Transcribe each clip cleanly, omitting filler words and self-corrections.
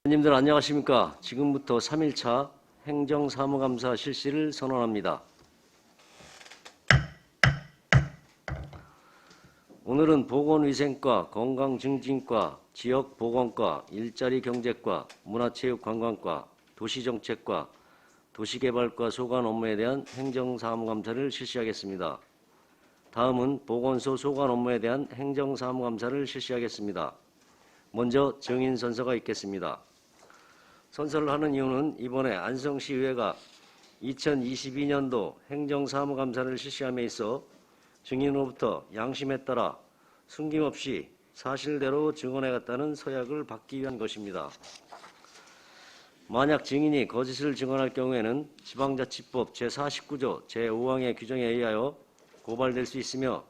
의원님들 안녕하십니까? 지금부터 3일차 행정사무감사 실시를 선언합니다. 오늘은 보건위생과, 건강증진과, 지역보건과, 일자리경제과, 문화체육관광과, 도시정책과, 도시개발과 소관 업무에 대한 행정사무감사를 실시하겠습니다. 다음은 보건소 소관 업무에 대한 행정사무감사를 실시하겠습니다. 먼저 증인선서가 있겠습니다. 선서를 하는 이유는 이번에 안성시의회가 2022년도 행정사무감사를 실시함에 있어 증인으로부터 양심에 따라 숨김없이 사실대로 증언하겠다는 서약을 받기 위한 것입니다. 만약 증인이 거짓을 증언할 경우에는 지방자치법 제49조 제5항의 규정에 의하여 고발될 수 있으며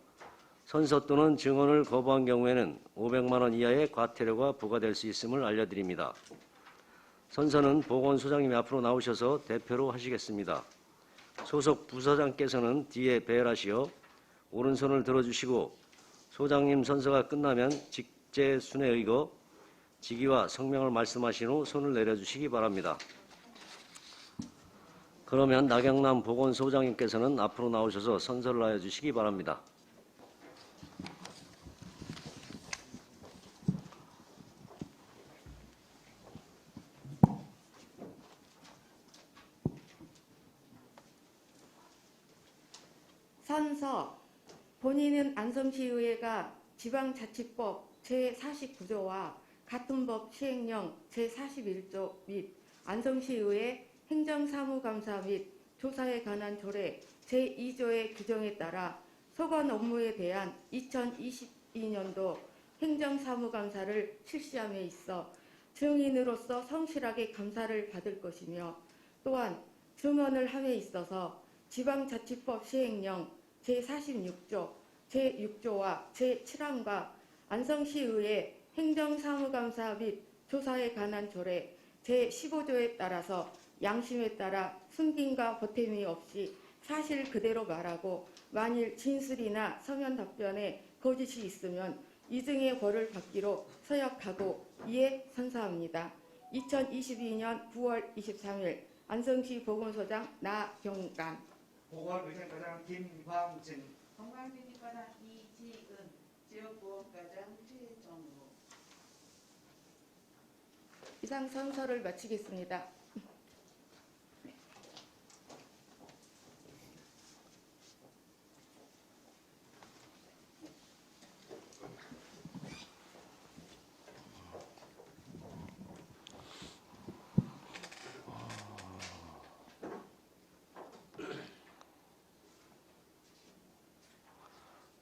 선서 또는 증언을 거부한 경우에는 500만 원 이하의 과태료가 부과될 수 있음을 알려드립니다. 선서는 보건소장님이 앞으로 나오셔서 대표로 하시겠습니다. 소속 부서장께서는 뒤에 배열하시어 오른손을 들어주시고 소장님 선서가 끝나면 직제순에 의거 직위와 성명을 말씀하신 후 손을 내려주시기 바랍니다. 그러면 나경남 보건소장님께서는 앞으로 나오셔서 선서를 하여 주시기 바랍니다. 선서. 본인은 안성시의회가 지방자치법 제49조와 같은 법 시행령 제41조 및 안성시의회 행정사무감사 및 조사에 관한 조례 제2조의 규정에 따라 소관 업무에 대한 2022년도 행정사무감사를 실시함에 있어 증인으로서 성실하게 감사를 받을 것이며 또한 증언을 함에 있어서 지방자치법 시행령 제46조, 제6조와 제7항과 안성시의회 행정사무감사 및 조사에 관한 조례 제15조에 따라서 양심에 따라 숨김과 보탬이 없이 사실 그대로 말하고 만일 진술이나 서면 답변에 거짓이 있으면 이등의 벌을 받기로 서약하고 이에 선서합니다. 2022년 9월 23일 안성시 보건소장 나경남, 보건위생과장 김광진, 건강증진과장 이지은, 지역보건과장 최정우. 이상 선서를 마치겠습니다.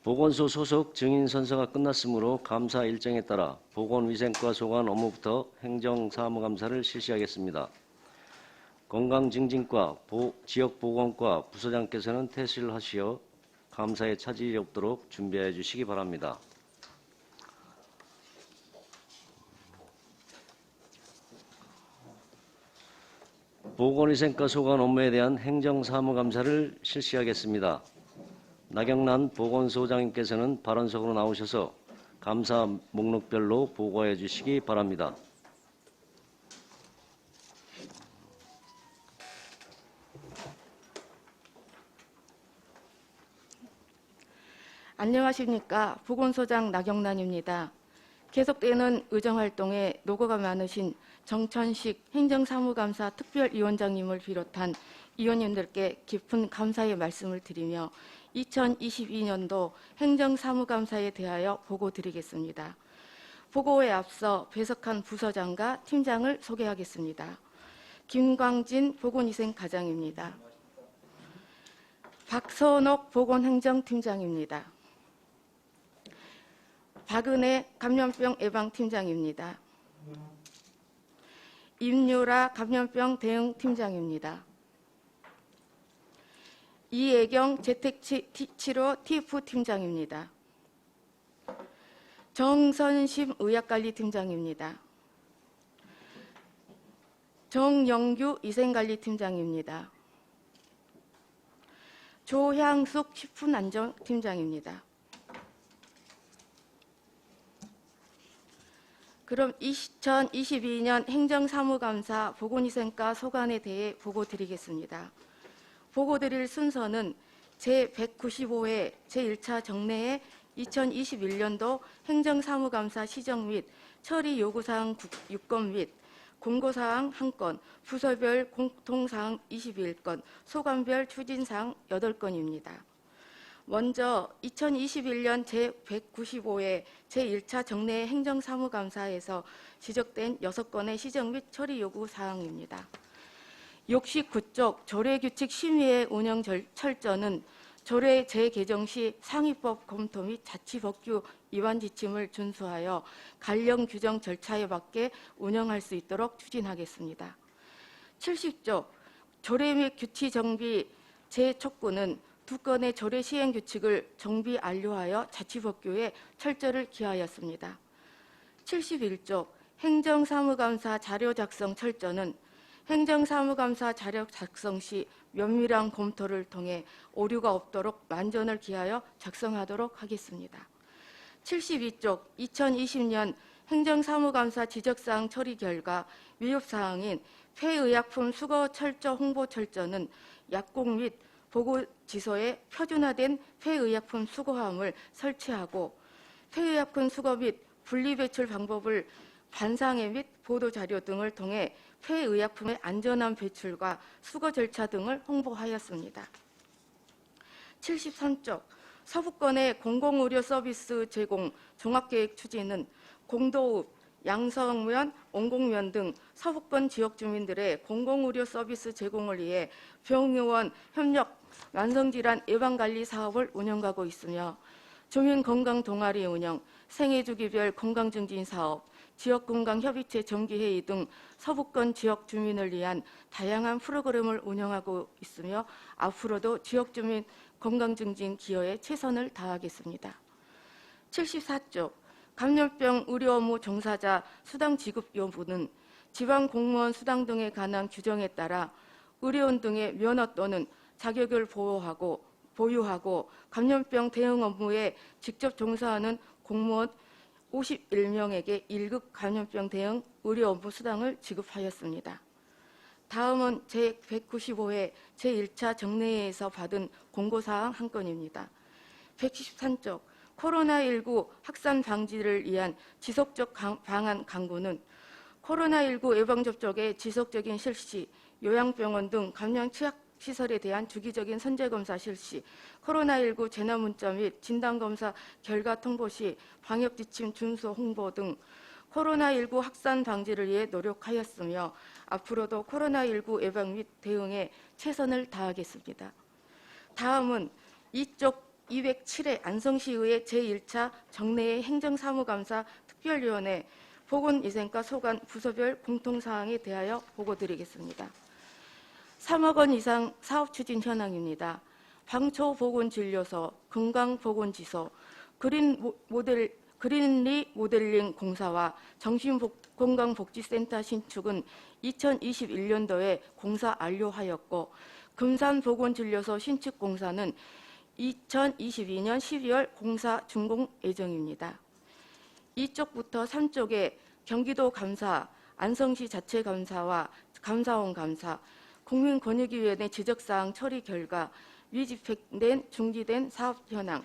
보건소 소속 증인 선서가 끝났으므로 감사 일정에 따라 보건위생과 소관 업무부터 행정사무감사를 실시하겠습니다. 건강증진과 지역보건과 부서장께서는 퇴실을 하시어 감사에 차질이 없도록 준비해 주시기 바랍니다. 보건위생과 소관 업무에 대한 행정사무감사를 실시하겠습니다. 나경남 보건소장님께서는 발언석으로 나오셔서 감사 목록별로 보고해 주시기 바랍니다. 안녕하십니까. 보건소장 나경란입니다. 계속되는 의정활동에 노고가 많으신 정천식 행정사무감사 특별위원장님을 비롯한 위원님들께 깊은 감사의 말씀을 드리며 2022년도 행정사무감사에 대하여 보고드리겠습니다. 보고에 앞서 배석한 부서장과 팀장을 소개하겠습니다. 김광진 보건위생과장입니다. 박선옥 보건행정팀장입니다. 박은혜 감염병 예방팀장입니다. 임유라 감염병 대응팀장입니다. 이혜경 재택치료 TF 팀장입니다. 정선심 의학관리팀장입니다. 정영규 위생관리팀장입니다. 조향숙 식품안전팀장입니다. 그럼 2022년 행정사무감사 보건위생과 소관에 대해 보고 드리겠습니다. 보고 드릴 순서는 제195회 제1차 정례회 2021년도 행정사무감사 시정 및 처리 요구사항 6건 및 공고사항 1건, 부서별 공통사항 21건, 소관별 추진사항 8건입니다. 먼저 2021년 제195회 제1차 정례 행정사무감사에서 지적된 6건의 시정 및 처리 요구 사항입니다. 69쪽 조례규칙 심의회 운영 철저는 조례 재개정 시 상위법 검토 및 자치법규 위반 지침을 준수하여 관련 규정 절차에 맞게 운영할 수 있도록 추진하겠습니다. 70조 조례 및 규칙 정비 재촉구는 2건의 조례 시행 규칙을 정비 완료하여 자치법규에 철저를 기하였습니다. 71조 행정사무감사 자료 작성 철저는 행정사무감사 자료 작성 시 면밀한 검토를 통해 오류가 없도록 만전을 기하여 작성하도록 하겠습니다. 72쪽 2020년 행정사무감사 지적사항 처리 결과 위협사항인 폐의약품 수거 철저 홍보 철저는 약국 및 보고지소에 표준화된 폐의약품 수거함을 설치하고 폐의약품 수거 및 분리배출 방법을 반상회 및 보도자료 등을 통해 폐의약품의 안전한 배출과 수거 절차 등을 홍보하였습니다. 73쪽 서부권의 공공의료 서비스 제공 종합계획 추진은 공도읍, 양성면, 온곡면 등 서부권 지역 주민들의 공공의료 서비스 제공을 위해 병의원 협력 만성질환 예방관리 사업을 운영하고 있으며 주민건강 동아리 운영, 생애주기별 건강증진 사업, 지역건강협의체 정기회의 등 서부권 지역 주민을 위한 다양한 프로그램을 운영하고 있으며 앞으로도 지역 주민 건강증진 기여에 최선을 다하겠습니다. 74조 감염병 의료 업무 종사자 수당 지급 여부는 지방 공무원 수당 등에 관한 규정에 따라 의료원 등의 면허 또는 자격을 보유하고 감염병 대응 업무에 직접 종사하는 공무원 51명에게 1급 감염병 대응 의료 업무 수당을 지급하였습니다. 다음은 제195회 제1차 정례회에서 받은 공고사항 한 건입니다. 113쪽 코로나19 확산 방지를 위한 지속적 방안 강구는 코로나19 예방접종의 지속적인 실시, 요양병원 등 감염 취약시설에 대한 주기적인 선제검사 실시, 코로나19 재난문자 및 진단검사 결과 통보 시 방역지침 준수 홍보 등 코로나19 확산 방지를 위해 노력하였으며 앞으로도 코로나19 예방 및 대응에 최선을 다하겠습니다. 다음은 이쪽 207회 안성시의회 제1차 정례회 행정사무감사 특별위원회 보건위생과 소관 부서별 공통사항에 대하여 보고드리겠습니다. 3억 원 이상 사업 추진 현황입니다. 방초보건진료소, 금강보건지소, 그린리 모델링 공사와 정신건강복지센터 신축은 2021년도에 공사 완료하였고 금산보건진료소 신축 공사는 2022년 12월 공사 준공 예정입니다. 이쪽부터 3쪽에 경기도 감사, 안성시 자체감사와 감사원 감사, 국민권익위원회 지적사항 처리 결과 미집행된 중지된 사업 현황,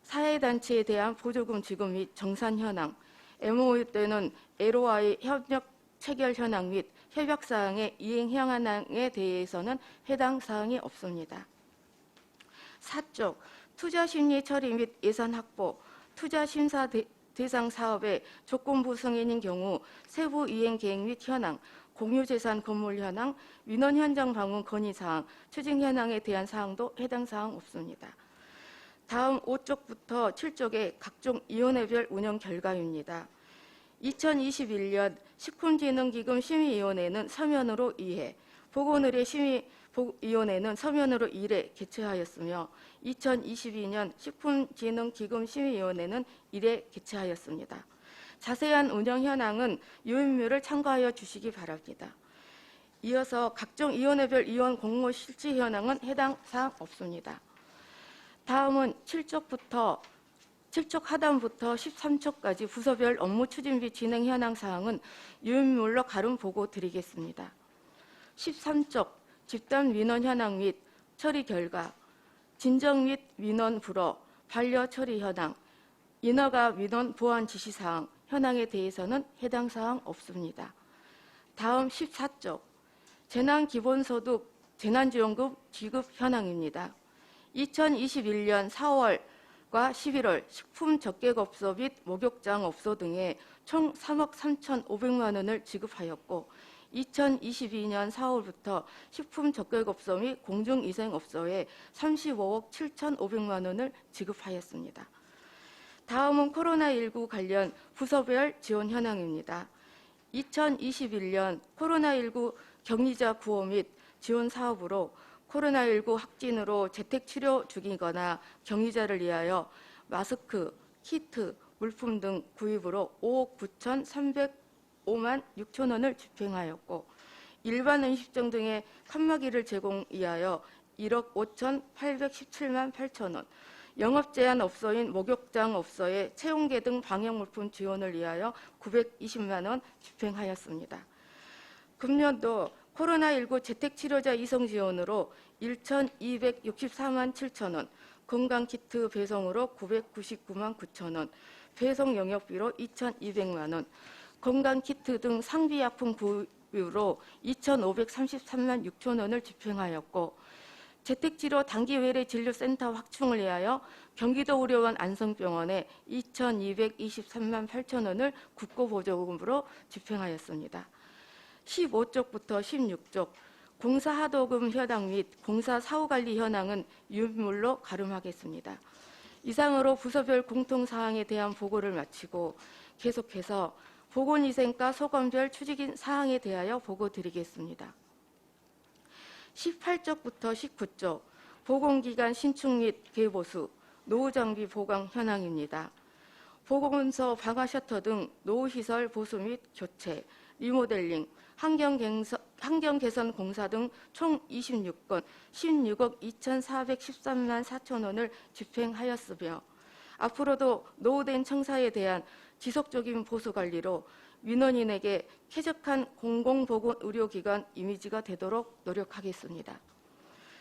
사회단체에 대한 보조금 지급 및 정산 현황, MOU 때는 LOI 협력 체결 현황 및 협약사항의 이행 현황에 대해서는 해당 사항이 없습니다. 4쪽 투자심리 처리 및 예산 확보, 투자심사 대상 사업의 조건부 승인인 경우 세부 이행 계획 및 현황, 공유재산 건물 현황, 민원 현장 방문 건의사항, 추진 현황에 대한 사항도 해당 사항 없습니다. 다음 5쪽부터 7쪽의 각종 위원회별 운영 결과입니다. 2021년 식품진흥기금 심의위원회는 서면으로 2회, 보건의료 심의위원회는 서면으로 1회 개최하였으며 2022년 식품진흥기금 심의위원회는 1회 개최하였습니다. 자세한 운영 현황은 유인물을 참고하여 주시기 바랍니다. 이어서 각종 위원회별 위원 공모 실시 현황은 해당 사항 없습니다. 다음은 7쪽부터 7척 하단부터 13척까지 부서별 업무 추진 및 진행 현황 사항은 유인물로 가름 보고 드리겠습니다. 13쪽 집단 민원 현황 및 처리 결과, 진정 및 민원 불어, 반려 처리 현황, 인허가 민원 보완 지시 사항, 현황에 대해서는 해당 사항 없습니다. 다음 14쪽 재난기본소득 재난지원금 지급 현황입니다. 2021년 4월과 11월 식품적객업소 및 목욕장업소 등에 총 3억 3,500만 원을 지급하였고 2022년 4월부터 식품적객업소 및 공중위생업소에 35억 7,500만 원을 지급하였습니다. 다음은 코로나19 관련 부서별 지원 현황입니다. 2021년 코로나19 격리자 구호 및 지원 사업으로 코로나19 확진으로 재택치료 중이거나 격리자를 위하여 마스크, 키트, 물품 등 구입으로 5억 9,305만 6천 원을 집행하였고 일반 음식점 등의 칸막이를 제공 위하여 1억 5,817만 8천 원, 영업제한 업소인 목욕장 업소의 체온계 등 방역물품 지원을 위하여 920만 원 집행하였습니다. 금년도 코로나19 재택치료자 이송 지원으로 1,264만 7천 원, 건강키트 배송으로 999만 9천 원, 배송 영역비로 2,200만 원, 건강키트 등 상비약품 구입으로 2,533만 6천 원을 집행하였고 재택치료 단기외래진료센터 확충을 위하여 경기도 의료원 안성병원에 2,223만 8천 원을 국고보조금으로 집행하였습니다. 15쪽부터 16쪽 공사하도금 현황 및 공사 사후관리 현황은 유인물로 가름하겠습니다. 이상으로 부서별 공통사항에 대한 보고를 마치고 계속해서 보건위생과 소관별 추진 사항에 대하여 보고드리겠습니다. 18쪽부터 19쪽 보건기관 신축 및 개보수, 노후장비 보강 현황입니다. 보건소 방화 셔터 등 노후시설 보수 및 교체, 리모델링, 환경개선 공사 등 총 26건 16억 2,413만 4천 원을 집행하였으며 앞으로도 노후된 청사에 대한 지속적인 보수관리로 민원인에게 쾌적한 공공보건의료기관 이미지가 되도록 노력하겠습니다.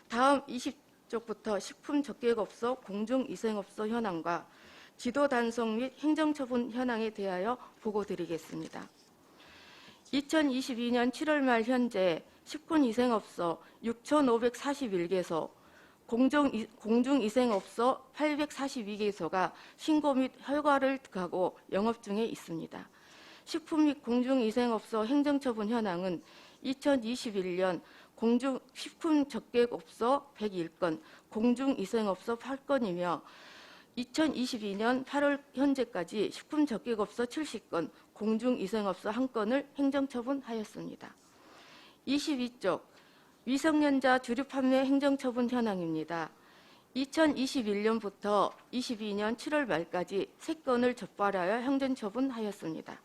다음 20쪽부터 식품적객업소, 공중위생업소 현황과 지도 단속 및 행정처분 현황에 대하여 보고드리겠습니다. 2022년 7월 말 현재 식품위생업소 6,541개소, 공중위생업소 842개소가 신고 및 허가를 하고 영업 중에 있습니다. 식품 및 공중위생업소 행정처분 현황은 2021년 식품적객업소 101건, 공중위생업소 8건이며 2022년 8월 현재까지 식품적객업소 70건, 공중위생업소 1건을 행정처분하였습니다. 22쪽 미성년자 주류 판매 행정처분 현황입니다. 2021년부터 22년 7월 말까지 3건을 적발하여 행정처분하였습니다.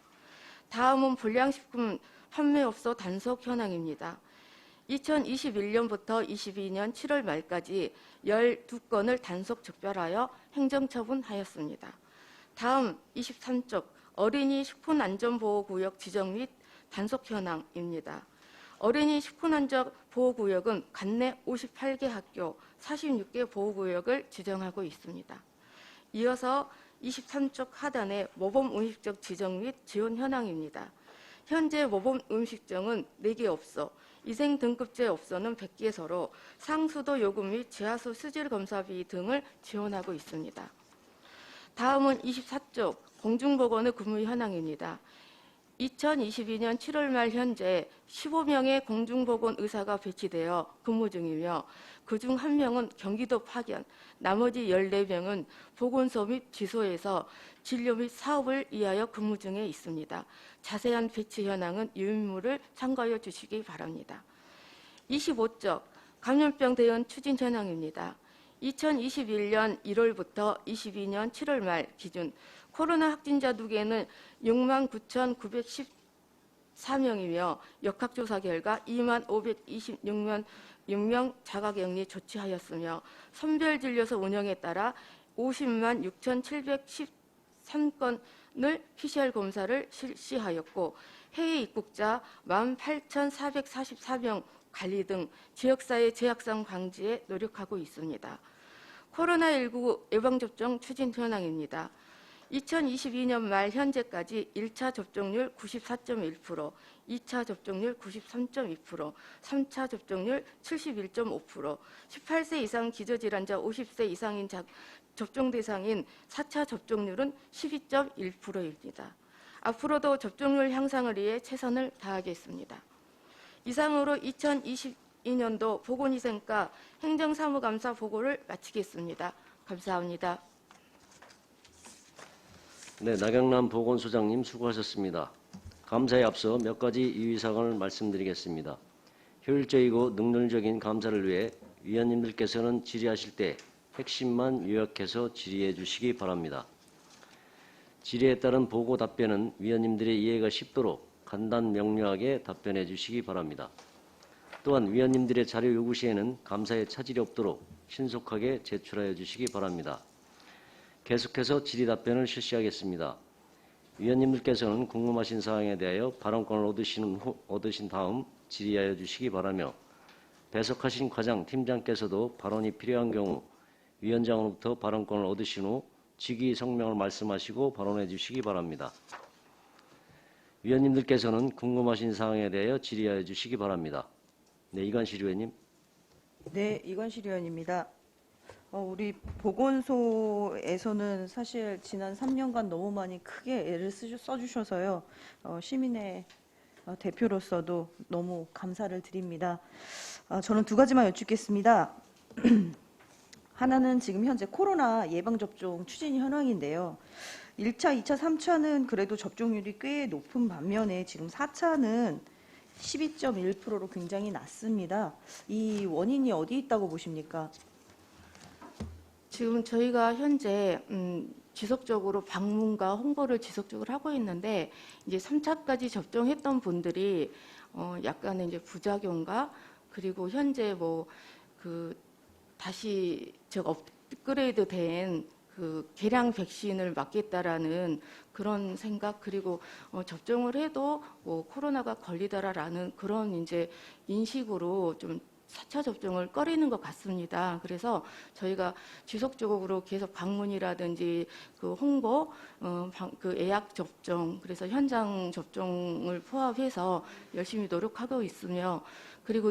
다음은 불량식품 판매업소 단속 현황입니다. 2021년부터 22년 7월 말까지 12건을 단속 적발하여 행정처분하였습니다. 다음 23쪽 어린이 식품안전보호구역 지정 및 단속 현황입니다. 어린이 식품안전보호구역은 관내 58개 학교 46개 보호구역을 지정하고 있습니다. 이어서 23쪽 하단의 모범음식점 지정 및 지원 현황입니다. 현재 모범음식점은 4개 업소, 위생등급제 업소는 100개소로 상수도 요금 및 지하수 수질 검사비 등을 지원하고 있습니다. 다음은 24쪽 공중보건의 근무 현황입니다. 2022년 7월 말 현재 15명의 공중보건 의사가 배치되어 근무 중이며 그중 1명은 경기도 파견, 나머지 14명은 보건소 및 지소에서 진료 및 사업을 위하여 근무 중에 있습니다. 자세한 배치 현황은 유인물을 참고해 주시기 바랍니다. 25쪽 감염병 대응 추진 현황입니다. 2021년 1월부터 22년 7월 말 기준 코로나 확진자 누계는 69,914명이며 역학조사 결과 2526명 자가격리 조치하였으며 선별진료소 운영에 따라 50만 6,713건을 PCR 검사를 실시하였고 해외 입국자 18,444명 관리 등 지역사회 재확산 방지에 노력하고 있습니다. 코로나19 예방접종 추진 현황입니다. 2022년 말 현재까지 1차 접종률 94.1%, 2차 접종률 93.2%, 3차 접종률 71.5%, 18세 이상 기저질환자 50세 이상인 접종 대상인 4차 접종률은 12.1%입니다. 앞으로도 접종률 향상을 위해 최선을 다하겠습니다. 이상으로 2022년도 보건위생과 행정사무감사 보고를 마치겠습니다. 감사합니다. 네, 나경남 보건소장님 수고하셨습니다. 감사에 앞서 몇 가지 유의사항을 말씀드리겠습니다. 효율적이고 능률적인 감사를 위해 위원님들께서는 질의하실 때 핵심만 요약해서 질의해 주시기 바랍니다. 질의에 따른 보고 답변은 위원님들의 이해가 쉽도록 간단 명료하게 답변해 주시기 바랍니다. 또한 위원님들의 자료 요구 시에는 감사에 차질이 없도록 신속하게 제출하여 주시기 바랍니다. 계속해서 질의 답변을 실시하겠습니다. 위원님들께서는 궁금하신 사항에 대하여 발언권을 얻으신 다음 질의하여 주시기 바라며 배석하신 과장, 팀장께서도 발언이 필요한 경우 위원장으로부터 발언권을 얻으신 후 직위 성명을 말씀하시고 발언해 주시기 바랍니다. 위원님들께서는 궁금하신 사항에 대하여 질의하여 주시기 바랍니다. 네, 이관실 의원님. 네, 이관실 의원입니다. 우리 보건소에서는 사실 지난 3년간 너무 많이 크게 애를 써주셔서요. 시민의 대표로서도 너무 감사를 드립니다. 저는 두 가지만 여쭙겠습니다. 하나는 지금 현재 코로나 예방접종 추진 현황인데요. 1차, 2차, 3차는 그래도 접종률이 꽤 높은 반면에 지금 4차는 12.1%로 굉장히 낮습니다. 이 원인이 어디 있다고 보십니까? 지금 저희가 현재 지속적으로 방문과 홍보를 지속적으로 하고 있는데 이제 3차까지 접종했던 분들이 약간의 이제 부작용과 그리고 현재 다시 업그레이드된 그 개량 백신을 맞겠다라는 그런 생각 그리고 접종을 해도 코로나가 걸리더라라는 그런 이제 인식으로 좀 4차 접종을 꺼리는 것 같습니다. 그래서 저희가 지속적으로 계속 방문이라든지 그 홍보, 그 예약 접종, 그래서 현장 접종을 포함해서 열심히 노력하고 있으며 그리고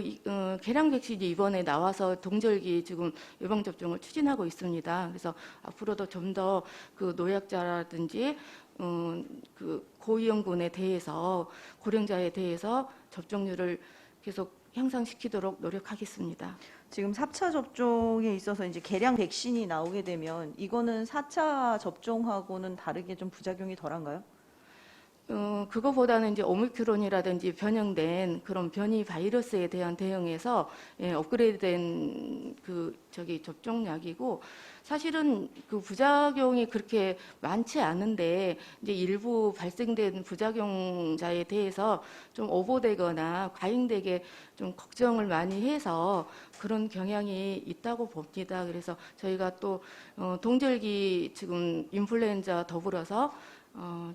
개량 백신이 이번에 나와서 동절기 지금 예방 접종을 추진하고 있습니다. 그래서 앞으로도 좀 더 그 노약자라든지 그 고위험군에 대해서 고령자에 대해서 접종률을 계속 향상시키도록 노력하겠습니다. 지금 4차 접종에 있어서 이제 개량 백신이 나오게 되면 이거는 4차 접종하고는 다르게 좀 부작용이 덜한가요? 그거보다는 이제 오미크론이라든지 변형된 그런 변이 바이러스에 대한 대응에서 업그레이드된 접종약이고 사실은 그 부작용이 그렇게 많지 않은데 이제 일부 발생된 부작용자에 대해서 좀 오버되거나 과잉되게 좀 걱정을 많이 해서 그런 경향이 있다고 봅니다. 그래서 저희가 또 동절기 지금 인플루엔자 더불어서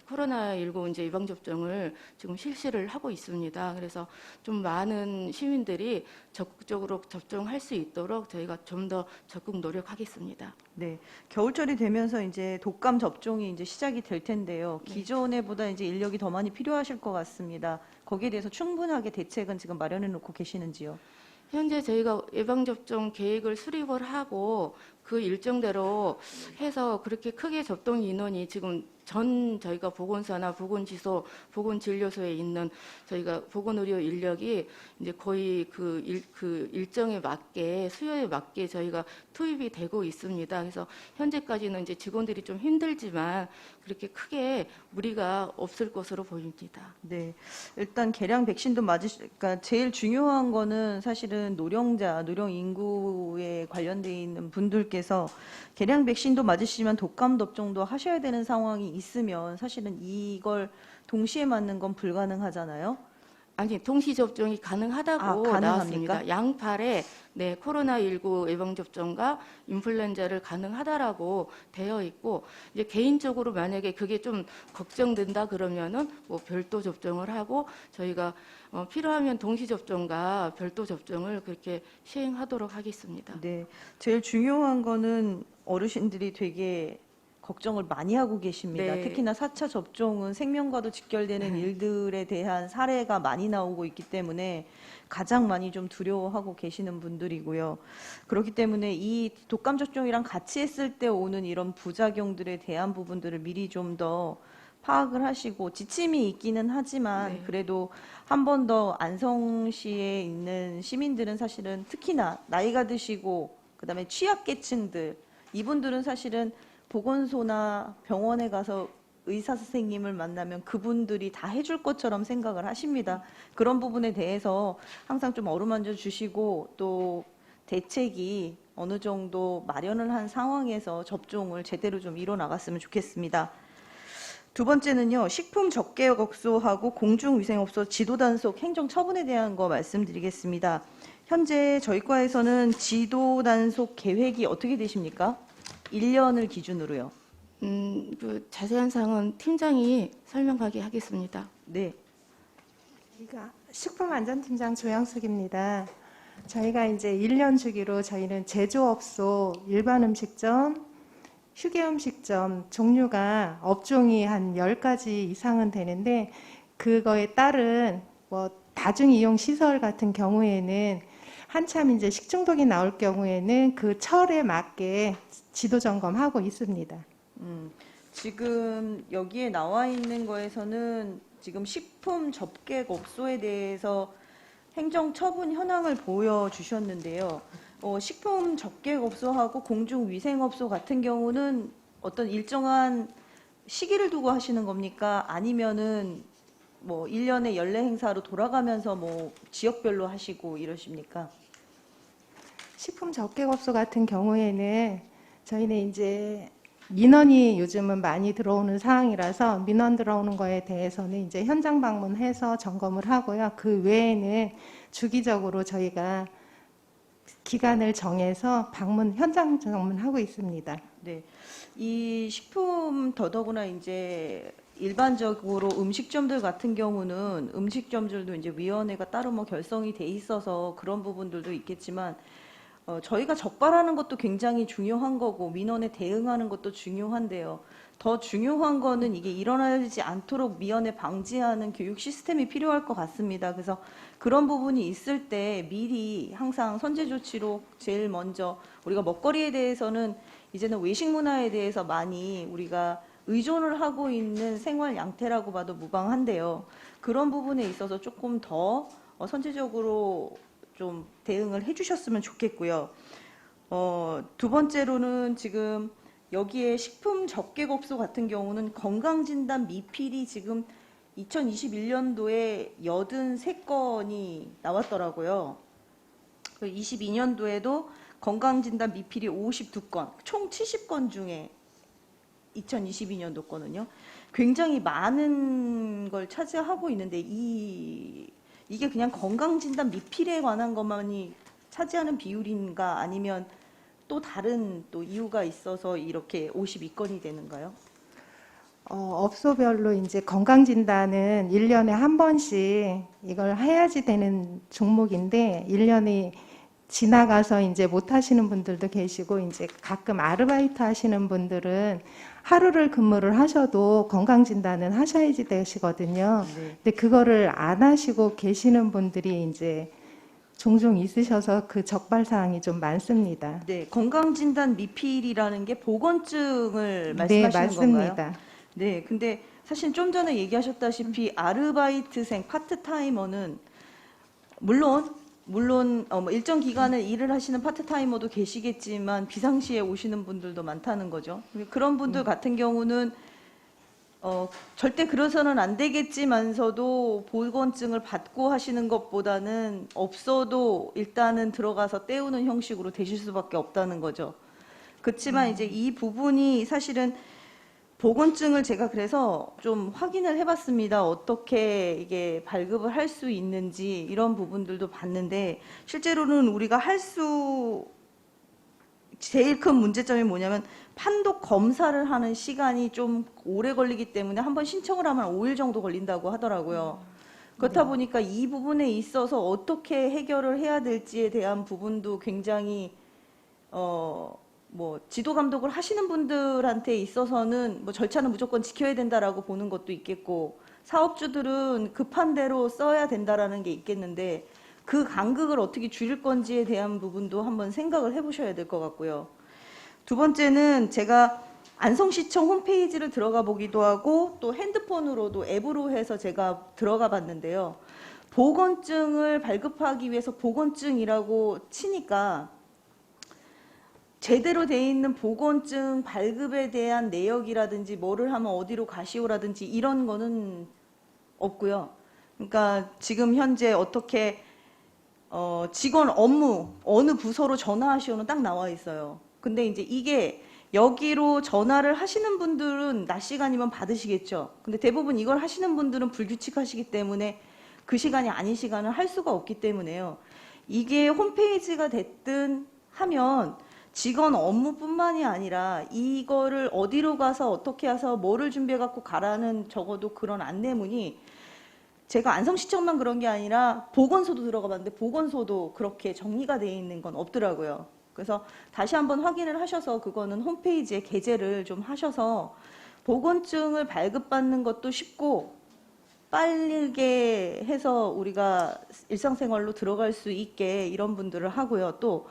코로나19 이제 예방접종을 지금 실시를 하고 있습니다. 그래서 좀 많은 시민들이 적극적으로 접종할 수 있도록 저희가 좀 더 적극 노력하겠습니다. 네, 겨울철이 되면서 이제 독감 접종이 이제 시작이 될 텐데요. 네. 기존에보다 이제 인력이 더 많이 필요하실 것 같습니다. 거기에 대해서 충분하게 대책은 지금 마련해 놓고 계시는지요? 현재 저희가 예방접종 계획을 수립을 하고 그 일정대로 해서 그렇게 크게 접종 인원이 지금 전 저희가 보건소나 보건지소, 보건진료소에 있는 저희가 보건의료 인력이 이제 거의 그 일정에 맞게 수요에 맞게 저희가 투입이 되고 있습니다. 그래서 현재까지는 이제 직원들이 좀 힘들지만 그렇게 크게 무리가 없을 것으로 보입니다. 네, 일단 개량 백신도 그러니까 제일 중요한 거는 사실은 노령 인구에 관련돼 있는 분들께서 개량 백신도 맞으시지만 독감 접종도 하셔야 되는 상황이 있으면 사실은 이걸 동시에 맞는 건 불가능하잖아요. 아니 동시 접종이 가능하다고 가능합니까? 나왔습니다. 양팔에 네, 코로나19 예방 접종과 인플루엔자를 가능하다라고 되어 있고 이제 개인적으로 만약에 그게 좀 걱정된다 그러면은 뭐 별도 접종을 하고 저희가 필요하면 동시 접종과 별도 접종을 그렇게 시행하도록 하겠습니다. 네, 제일 중요한 거는 어르신들이 되게 걱정을 많이 하고 계십니다. 네. 특히나 4차 접종은 생명과도 직결되는 일들에 대한 사례가 많이 나오고 있기 때문에 가장 많이 좀 두려워하고 계시는 분들이고요. 그렇기 때문에 이 독감 접종이랑 같이 했을 때 오는 이런 부작용들에 대한 부분들을 미리 좀 더 파악을 하시고 지침이 있기는 하지만 네. 그래도 한 번 더 안성시에 있는 시민들은 사실은 특히나 나이가 드시고 그다음에 취약계층들 이분들은 사실은 보건소나 병원에 가서 의사 선생님을 만나면 그분들이 다 해줄 것처럼 생각을 하십니다. 그런 부분에 대해서 항상 좀 어루만져 주시고 또 대책이 어느 정도 마련을 한 상황에서 접종을 제대로 좀 이뤄 나갔으면 좋겠습니다. 두 번째는요, 식품 적개업소하고 공중위생업소 지도단속 행정처분에 대한 거 말씀드리겠습니다. 현재 저희 과에서는 지도단속 계획이 어떻게 되십니까? 1년을 기준으로요. 그 자세한 사항은 팀장이 설명하게 하겠습니다. 네. 식품안전팀장 조영숙입니다. 저희가 이제 1년 주기로 저희는 제조업소, 일반 음식점, 휴게 음식점 종류가 업종이 한 10가지 이상은 되는데 그거에 따른 뭐 다중이용 시설 같은 경우에는 한참 이제 식중독이 나올 경우에는 그 철에 맞게 지도 점검하고 있습니다. 지금 여기에 나와 있는 거에서는 지금 식품 접객업소에 대해서 행정처분 현황을 보여주셨는데요. 식품 접객업소하고 공중위생업소 같은 경우는 어떤 일정한 시기를 두고 하시는 겁니까? 아니면은 뭐 1년에 연례 행사로 돌아가면서 뭐 지역별로 하시고 이러십니까? 식품 접객업소 같은 경우에는 저희는 이제 민원이 요즘은 많이 들어오는 상황이라서 민원 들어오는 거에 대해서는 이제 현장 방문해서 점검을 하고요. 그 외에는 주기적으로 저희가 기간을 정해서 현장 방문하고 있습니다. 네. 이 식품 더더구나 이제 일반적으로 음식점들 같은 경우는 음식점들도 이제 위원회가 따로 뭐 결성이 돼 있어서 그런 부분들도 있겠지만 저희가 적발하는 것도 굉장히 중요한 거고 민원에 대응하는 것도 중요한데요. 더 중요한 거는 이게 일어나지 않도록 미연에 방지하는 교육 시스템이 필요할 것 같습니다. 그래서 그런 부분이 있을 때 미리 항상 선제 조치로 제일 먼저 우리가 먹거리에 대해서는 이제는 외식 문화에 대해서 많이 우리가 의존을 하고 있는 생활 양태라고 봐도 무방한데요. 그런 부분에 있어서 조금 더 선제적으로 좀 대응을 해주셨으면 좋겠고요. 두 번째로는 지금 여기에 식품 접객업소 같은 경우는 건강진단 미필이 지금 2021년도에 83건이 나왔더라고요. 22년도에도 건강진단 미필이 52건, 총 70건 중에 2022년도 거는요. 굉장히 많은 걸 차지하고 있는데 이게 그냥 건강진단 미필에 관한 것만이 차지하는 비율인가 아니면 또 다른 또 이유가 있어서 이렇게 52건이 되는가요? 업소별로 이제 건강진단은 1년에 한 번씩 이걸 해야지 되는 종목인데 1년이 지나가서 이제 못 하시는 분들도 계시고 이제 가끔 아르바이트 하시는 분들은 하루를 근무를 하셔도 건강진단은 하셔야지 되시거든요. 네. 근데 그거를 안 하시고 계시는 분들이 이제 종종 있으셔서 그 적발 사항이 좀 많습니다. 네, 건강진단 미필이라는 게 보건증을 네, 말씀하시는 건가요? 맞습니다. 네, 근데 사실 좀 전에 얘기하셨다시피 아르바이트생, 파트타이머는 물론 뭐 일정 기간을 일을 하시는 파트타이머도 계시겠지만 비상시에 오시는 분들도 많다는 거죠. 그런 분들 같은 경우는 절대 그러서는 안 되겠지만서도 보건증을 받고 하시는 것보다는 없어도 일단은 들어가서 때우는 형식으로 되실 수밖에 없다는 거죠. 그렇지만 이제 이 부분이 사실은 보건증을 제가 그래서 좀 확인을 해봤습니다. 어떻게 이게 발급을 할 수 있는지 이런 부분들도 봤는데 실제로는 우리가 제일 큰 문제점이 뭐냐면 판독 검사를 하는 시간이 좀 오래 걸리기 때문에 한번 신청을 하면 5일 정도 걸린다고 하더라고요. 그렇다 보니까 이 부분에 있어서 어떻게 해결을 해야 될지에 대한 부분도 굉장히 뭐 지도 감독을 하시는 분들한테 있어서는 뭐 절차는 무조건 지켜야 된다라고 보는 것도 있겠고 사업주들은 급한 대로 써야 된다라는 게 있겠는데 그 간극을 어떻게 줄일 건지에 대한 부분도 한번 생각을 해보셔야 될 것 같고요. 두 번째는 제가 안성시청 홈페이지를 들어가 보기도 하고 또 핸드폰으로도 앱으로 해서 제가 들어가 봤는데요. 보건증을 발급하기 위해서 보건증이라고 치니까 제대로 돼 있는 보건증 발급에 대한 내역이라든지 뭐를 하면 어디로 가시오라든지 이런 거는 없고요. 그러니까 지금 현재 어떻게 직원 업무 어느 부서로 전화하시오는 딱 나와 있어요. 근데 이제 이게 여기로 전화를 하시는 분들은 낮 시간이면 받으시겠죠. 근데 대부분 이걸 하시는 분들은 불규칙하시기 때문에 그 시간이 아닌 시간을 할 수가 없기 때문에요. 이게 홈페이지가 됐든 하면 직원 업무뿐만이 아니라 이거를 어디로 가서 어떻게 해서 뭐를 준비해 갖고 가라는 적어도 그런 안내문이 제가 안성시청만 그런 게 아니라 보건소도 들어가 봤는데 보건소도 그렇게 정리가 되어 있는 건 없더라고요. 그래서 다시 한번 확인을 하셔서 그거는 홈페이지에 게재를 좀 하셔서 보건증을 발급받는 것도 쉽고 빠르게 해서 우리가 일상생활로 들어갈 수 있게 이런 분들을 하고요. 또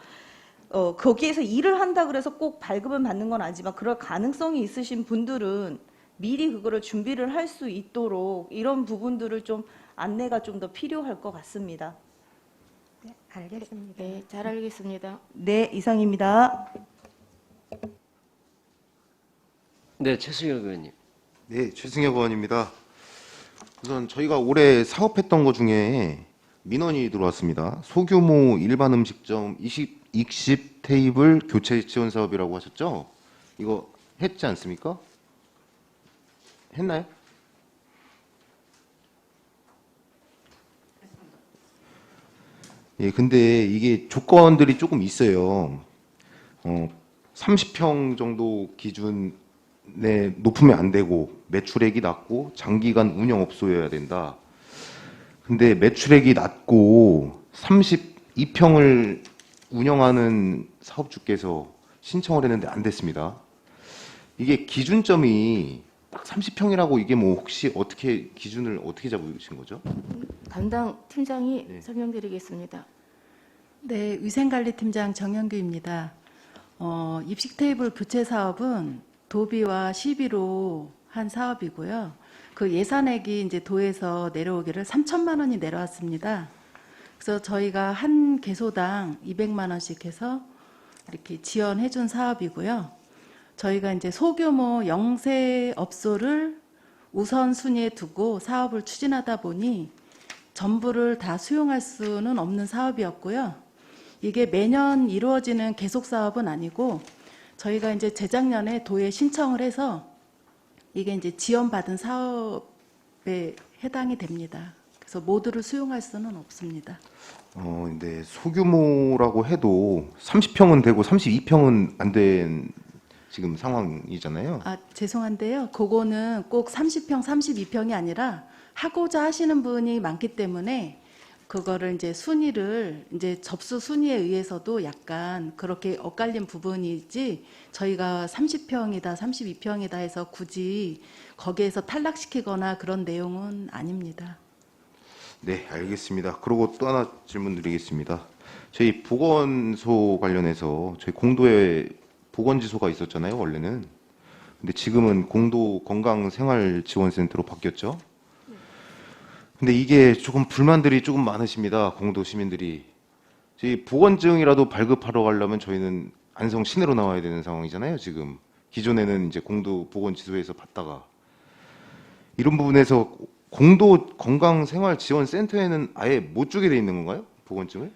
거기에서 일을 한다 그래서 꼭 발급을 받는 건 아니지만 그럴 가능성이 있으신 분들은 미리 그거를 준비를 할 수 있도록 이런 부분들을 좀 안내가 좀 더 필요할 것 같습니다. 네, 알겠습니다. 네, 잘 알겠습니다. 네, 이상입니다. 네, 최승혁 의원님. 네, 최승혁 의원입니다. 우선 저희가 올해 사업했던 것 중에 민원이 들어왔습니다. 소규모 일반 음식점 익십 테이블 교체 지원 사업이라고 하셨죠? 이거 했지 않습니까? 했나요? 예, 근데 이게 조건들이 조금 있어요. 30평 정도 기준에 높으면 안 되고 매출액이 낮고 장기간 운영업소여야 된다. 근데 매출액이 낮고 32평을 운영하는 사업주께서 신청을 했는데 안 됐습니다. 이게 기준점이 딱 30평이라고 이게 뭐 혹시 어떻게 기준을 어떻게 잡으신 거죠? 담당 팀장이 네. 설명드리겠습니다. 네, 위생관리팀장 정영규입니다. 입식 테이블 교체 사업은 도비와 시비로 한 사업이고요. 그 예산액이 이제 도에서 내려오기를 3천만 원이 내려왔습니다. 그래서 저희가 한 개소당 200만 원씩 해서 이렇게 지원해 준 사업이고요. 저희가 이제 소규모 영세업소를 우선순위에 두고 사업을 추진하다 보니 전부를 다 수용할 수는 없는 사업이었고요. 이게 매년 이루어지는 계속 사업은 아니고 저희가 이제 재작년에 도에 신청을 해서 이게 이제 지원받은 사업에 해당이 됩니다. 그래서 모두를 수용할 수는 없습니다. 근데 소규모라고 해도 30평은 되고 32평은 안 된 지금 상황이잖아요. 아, 죄송한데요. 그거는 꼭 30평, 32평이 아니라 하고자 하시는 분이 많기 때문에 그거를 이제 순위를 이제 접수 순위에 의해서도 약간 그렇게 엇갈린 부분이지 저희가 30평이다, 32평이다 해서 굳이 거기에서 탈락시키거나 그런 내용은 아닙니다. 네, 알겠습니다. 그리고 또 하나 질문 드리겠습니다. 저희 보건소 관련해서 저희 공도에 보건지소가 있었잖아요, 원래는. 근데 지금은 공도 건강생활지원센터로 바뀌었죠. 근데 이게 조금 불만들이 조금 많으십니다, 공도 시민들이. 저희 보건증이라도 발급하러 가려면 저희는 안성 시내로 나와야 되는 상황이잖아요, 지금. 기존에는 이제 공도 보건지소에서 받다가. 이런 부분에서 공도 건강생활지원센터에는 아예 못 주게 돼 있는 건가요? 보건증을?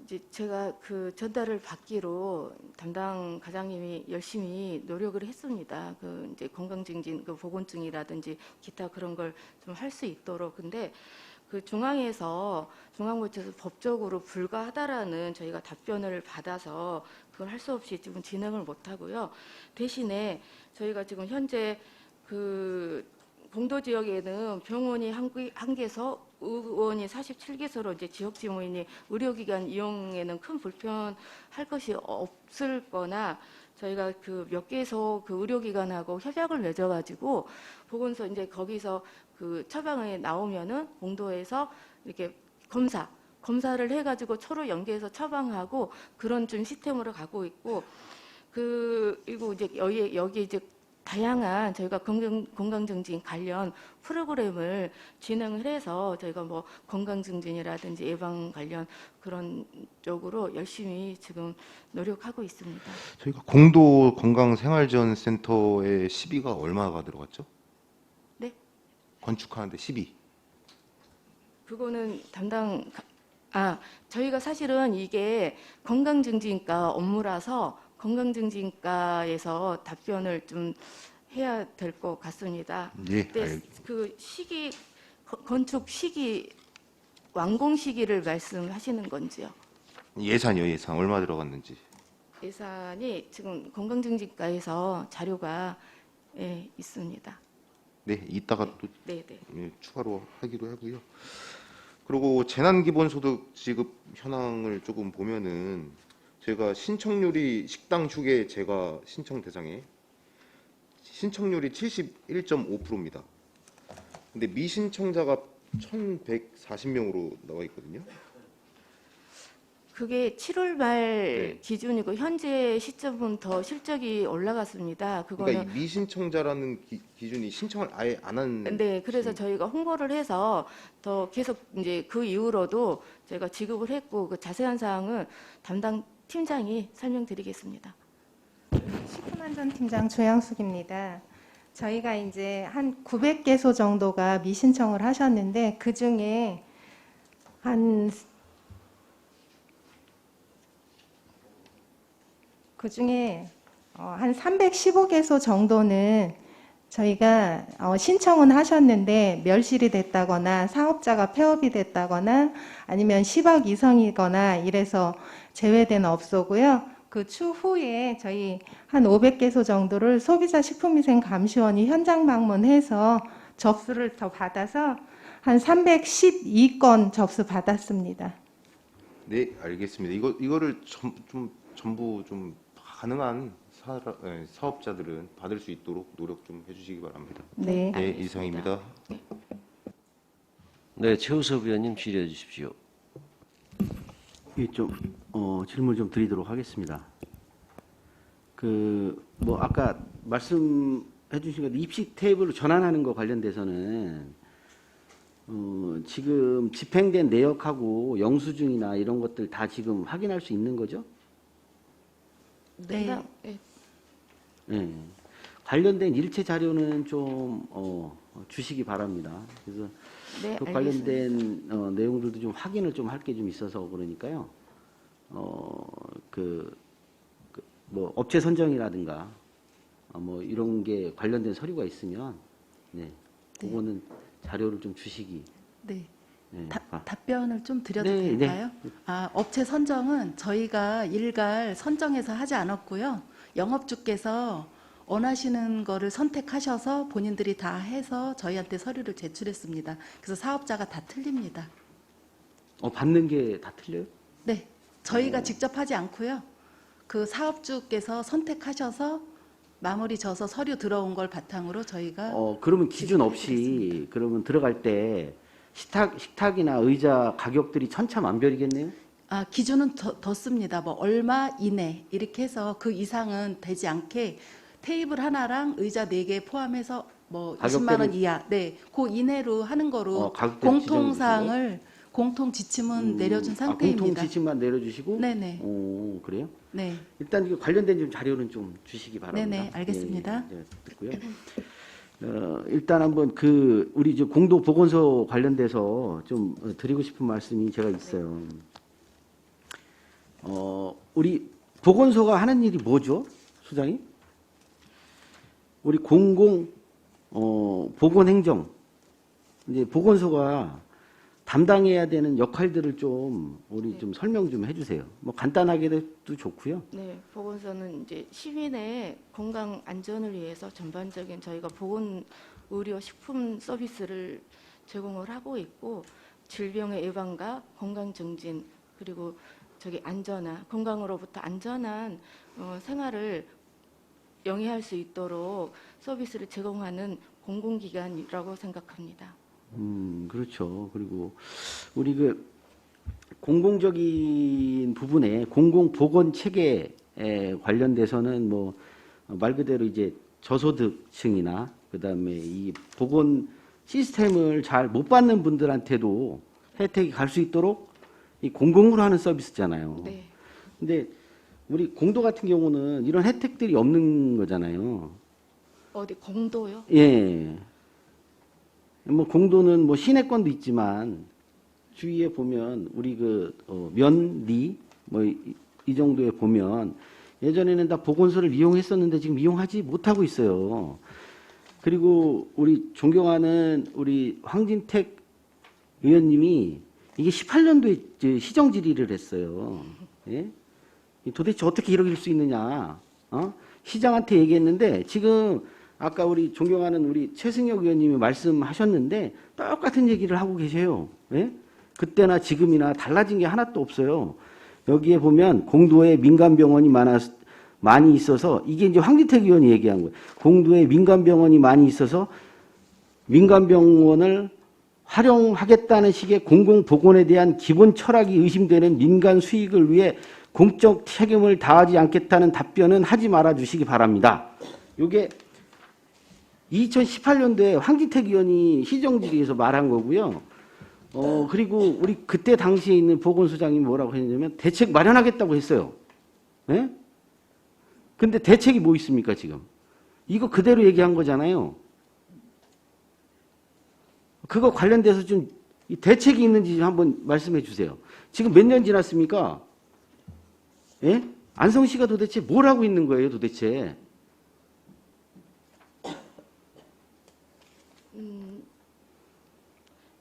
이제 제가 그 전달을 받기로 담당 과장님이 열심히 노력을 했습니다. 그 이제 건강증진, 그 보건증이라든지 기타 그런 걸 좀 할 수 있도록. 근데 그 중앙부처에서 법적으로 불가하다라는 저희가 답변을 받아서 그걸 할 수 없이 지금 진행을 못 하고요. 대신에 저희가 지금 현재 그 공도 지역에는 병원이 한 개서 의원이 47개소로 이제 지역 지무인이 의료기관 이용에는 큰 불편할 것이 없을 거나 저희가 그 몇 개소 그 의료기관하고 협약을 맺어가지고 보건소 이제 거기서 그 처방에 나오면은 공도에서 이렇게 검사를 해가지고 초로 연계해서 처방하고 그런 좀 시스템으로 가고 있고 그리고 이제 여기 이제 다양한 저희가 건강증진 관련 프로그램을 진행을 해서 저희가 뭐 건강증진이라든지 예방 관련 그런 쪽으로 열심히 지금 노력하고 있습니다. 저희가 공도 건강생활지원센터의 시비가 얼마가 들어갔죠? 네? 건축하는데 시비. 그거는 저희가 사실은 이게 건강증진과 업무라서 건강증진과에서 답변을 좀 해야 될 것 같습니다. 예, 근데 그 시기 건축 시기 완공 시기를 말씀하시는 건지요? 예산이요, 예산 얼마 들어갔는지. 예산이 지금 건강증진과에서 자료가 있습니다. 네, 이따가 또 네. 추가로 하기로 하고요. 그리고 재난기본소득 지급 현황을 조금 보면은 제가 신청률이 식당 휴게 제가 신청 대상에 신청률이 71.5%입니다. 근데 미신청자가 1,140명으로 나와 있거든요. 그게 7월 말 네. 기준이고 현재 시점은 더 실적이 올라갔습니다. 그거는 그러니까 이 미신청자라는 기준이 신청을 아예 안 한. 네, 그래서 저희가 홍보를 해서 더 계속 이제 그 이후로도 저희가 지급을 했고 그 자세한 사항은 담당 팀장이 설명드리겠습니다. 식품안전팀장 조양숙입니다. 저희가 이제 한 900개소 정도가 미신청을 하셨는데 그 중에 한 315개소 정도는 저희가 신청은 하셨는데 멸실이 됐다거나 사업자가 폐업이 됐다거나 아니면 10억 이상이거나 이래서 제외된 업소고요. 그 추후에 저희 한 500개소 정도를 소비자식품위생감시원이 현장 방문해서 접수를 더 받아서 한 312건 접수 받았습니다. 네, 알겠습니다. 이거를 전부 좀 가능한 사업자들은 받을 수 있도록 노력 좀 해주시기 바랍니다. 네. 네, 이상입니다. 네, 최우섭 의원님 질의해 주십시오. 예, 질문 좀 드리도록 하겠습니다. 아까 말씀해 주신 것 입식 테이블로 전환하는 거 관련돼서는 지금 집행된 내역하고 영수증이나 이런 것들 다 지금 확인할 수 있는 거죠? 네. 네. 관련된 일체 자료는 좀 주시기 바랍니다. 그래서 네, 그 관련된 내용들도 좀 확인을 좀 할 게 좀 있어서 그러니까요. 업체 선정이라든가 이런 게 관련된 서류가 있으면 그거는 자료를 좀 주시기. 네. 네. 답변을 좀 드려도 네, 될까요? 업체 선정은 저희가 일괄 선정해서 하지 않았고요. 영업주께서 원하시는 거를 선택하셔서 본인들이 다 해서 저희한테 서류를 제출했습니다. 그래서 사업자가 다 틀립니다. 받는 게 다 틀려요? 네. 저희가 직접 하지 않고요. 그 사업주께서 선택하셔서 마무리 져서 서류 들어온 걸 바탕으로 저희가 그러면 기준 없이 그러면 들어갈 때 식탁이나 의자 가격들이 천차만별이겠네요? 기준은 더 씁니다. 얼마 이내 이렇게 해서 그 이상은 되지 않게 테이블 하나랑 의자 4개 포함해서 20만 원 이하, 그 이내로 하는 거로 공통사항을 공통 지침은 내려준 상태입니다. 공통 지침만 내려주시고? 네네. 그래요? 네. 일단 관련된 좀 자료는 좀 주시기 바랍니다. 네네, 알겠습니다. 듣고요. 일단 한번 우리 공도 보건소 관련돼서 좀 드리고 싶은 말씀이 제가 있어요. 우리 보건소가 하는 일이 뭐죠, 소장님? 우리 보건행정, 이제 보건소가 담당해야 되는 역할들을 좀 우리 좀 설명 좀 해주세요. 뭐 간단하게도 좋고요. 네, 보건소는 이제 시민의 건강 안전을 위해서 전반적인 저희가 보건 의료 식품 서비스를 제공을 하고 있고, 질병의 예방과 건강 증진, 그리고 건강으로부터 안전한 생활을 영위할 수 있도록 서비스를 제공하는 공공기관이라고 생각합니다. 그렇죠. 그리고 우리 그 공공적인 부분에 공공보건 체계에 관련돼서는 뭐 말 그대로 이제 저소득층이나 그다음에 이 보건 시스템을 잘 못 받는 분들한테도 혜택이 갈 수 있도록 이 공공으로 하는 서비스잖아요. 네. 근데 우리 공도 같은 경우는 이런 혜택들이 없는 거잖아요. 어디 공도요? 예. 뭐 공도는 뭐 시내권도 있지만 주위에 보면 우리 면리 뭐 이 정도에 보면 예전에는 다 보건소를 이용했었는데 지금 이용하지 못하고 있어요. 그리고 우리 존경하는 우리 황진택 의원님이 이게 18년도에 시정 질의를 했어요. 예? 도대체 어떻게 이럴 수 있느냐? 시장한테 얘기했는데 지금 아까 우리 존경하는 우리 최승혁 의원님이 말씀하셨는데 똑같은 얘기를 하고 계세요. 예? 그때나 지금이나 달라진 게 하나도 없어요. 여기에 보면 공도에 민간병원이 많이 있어서 이게 이제 황진택 의원이 얘기한 거예요. 공도에 민간병원이 많이 있어서 민간병원을 활용하겠다는 식의 공공보건에 대한 기본 철학이 의심되는 민간 수익을 위해 공적 책임을 다하지 않겠다는 답변은 하지 말아 주시기 바랍니다. 이게 2018년도에 황진택 의원이 시정질의에서 말한 거고요. 그리고 우리 그때 당시에 있는 보건소장이 뭐라고 했냐면 대책 마련하겠다고 했어요. 예? 근데 대책이 뭐 있습니까, 지금? 이거 그대로 얘기한 거잖아요. 그거 관련돼서 좀 대책이 있는지 좀 한번 말씀해 주세요. 지금 몇 년 지났습니까? 예? 안성시가 도대체 뭘 하고 있는 거예요, 도대체?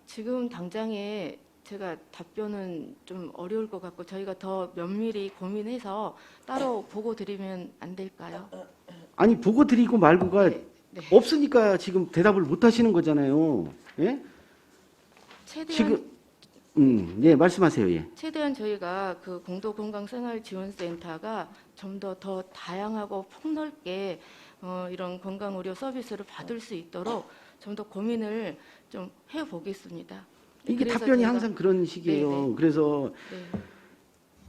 지금 당장에 제가 답변은 좀 어려울 것 같고 저희가 더 면밀히 고민해서 따로 보고 드리면 안 될까요? 아니 보고 드리고 말고가 네. 없으니까 지금 대답을 못 하시는 거잖아요. 예? 최대한 예, 말씀하세요. 예. 최대한 저희가 그 공도건강생활지원센터가 좀 더 다양하고 폭넓게 이런 건강의료 서비스를 받을 수 있도록 좀 더 고민을 좀 해보겠습니다. 이게 그래서 답변이 제가- 항상 그런 식이에요. 네네. 그래서 네.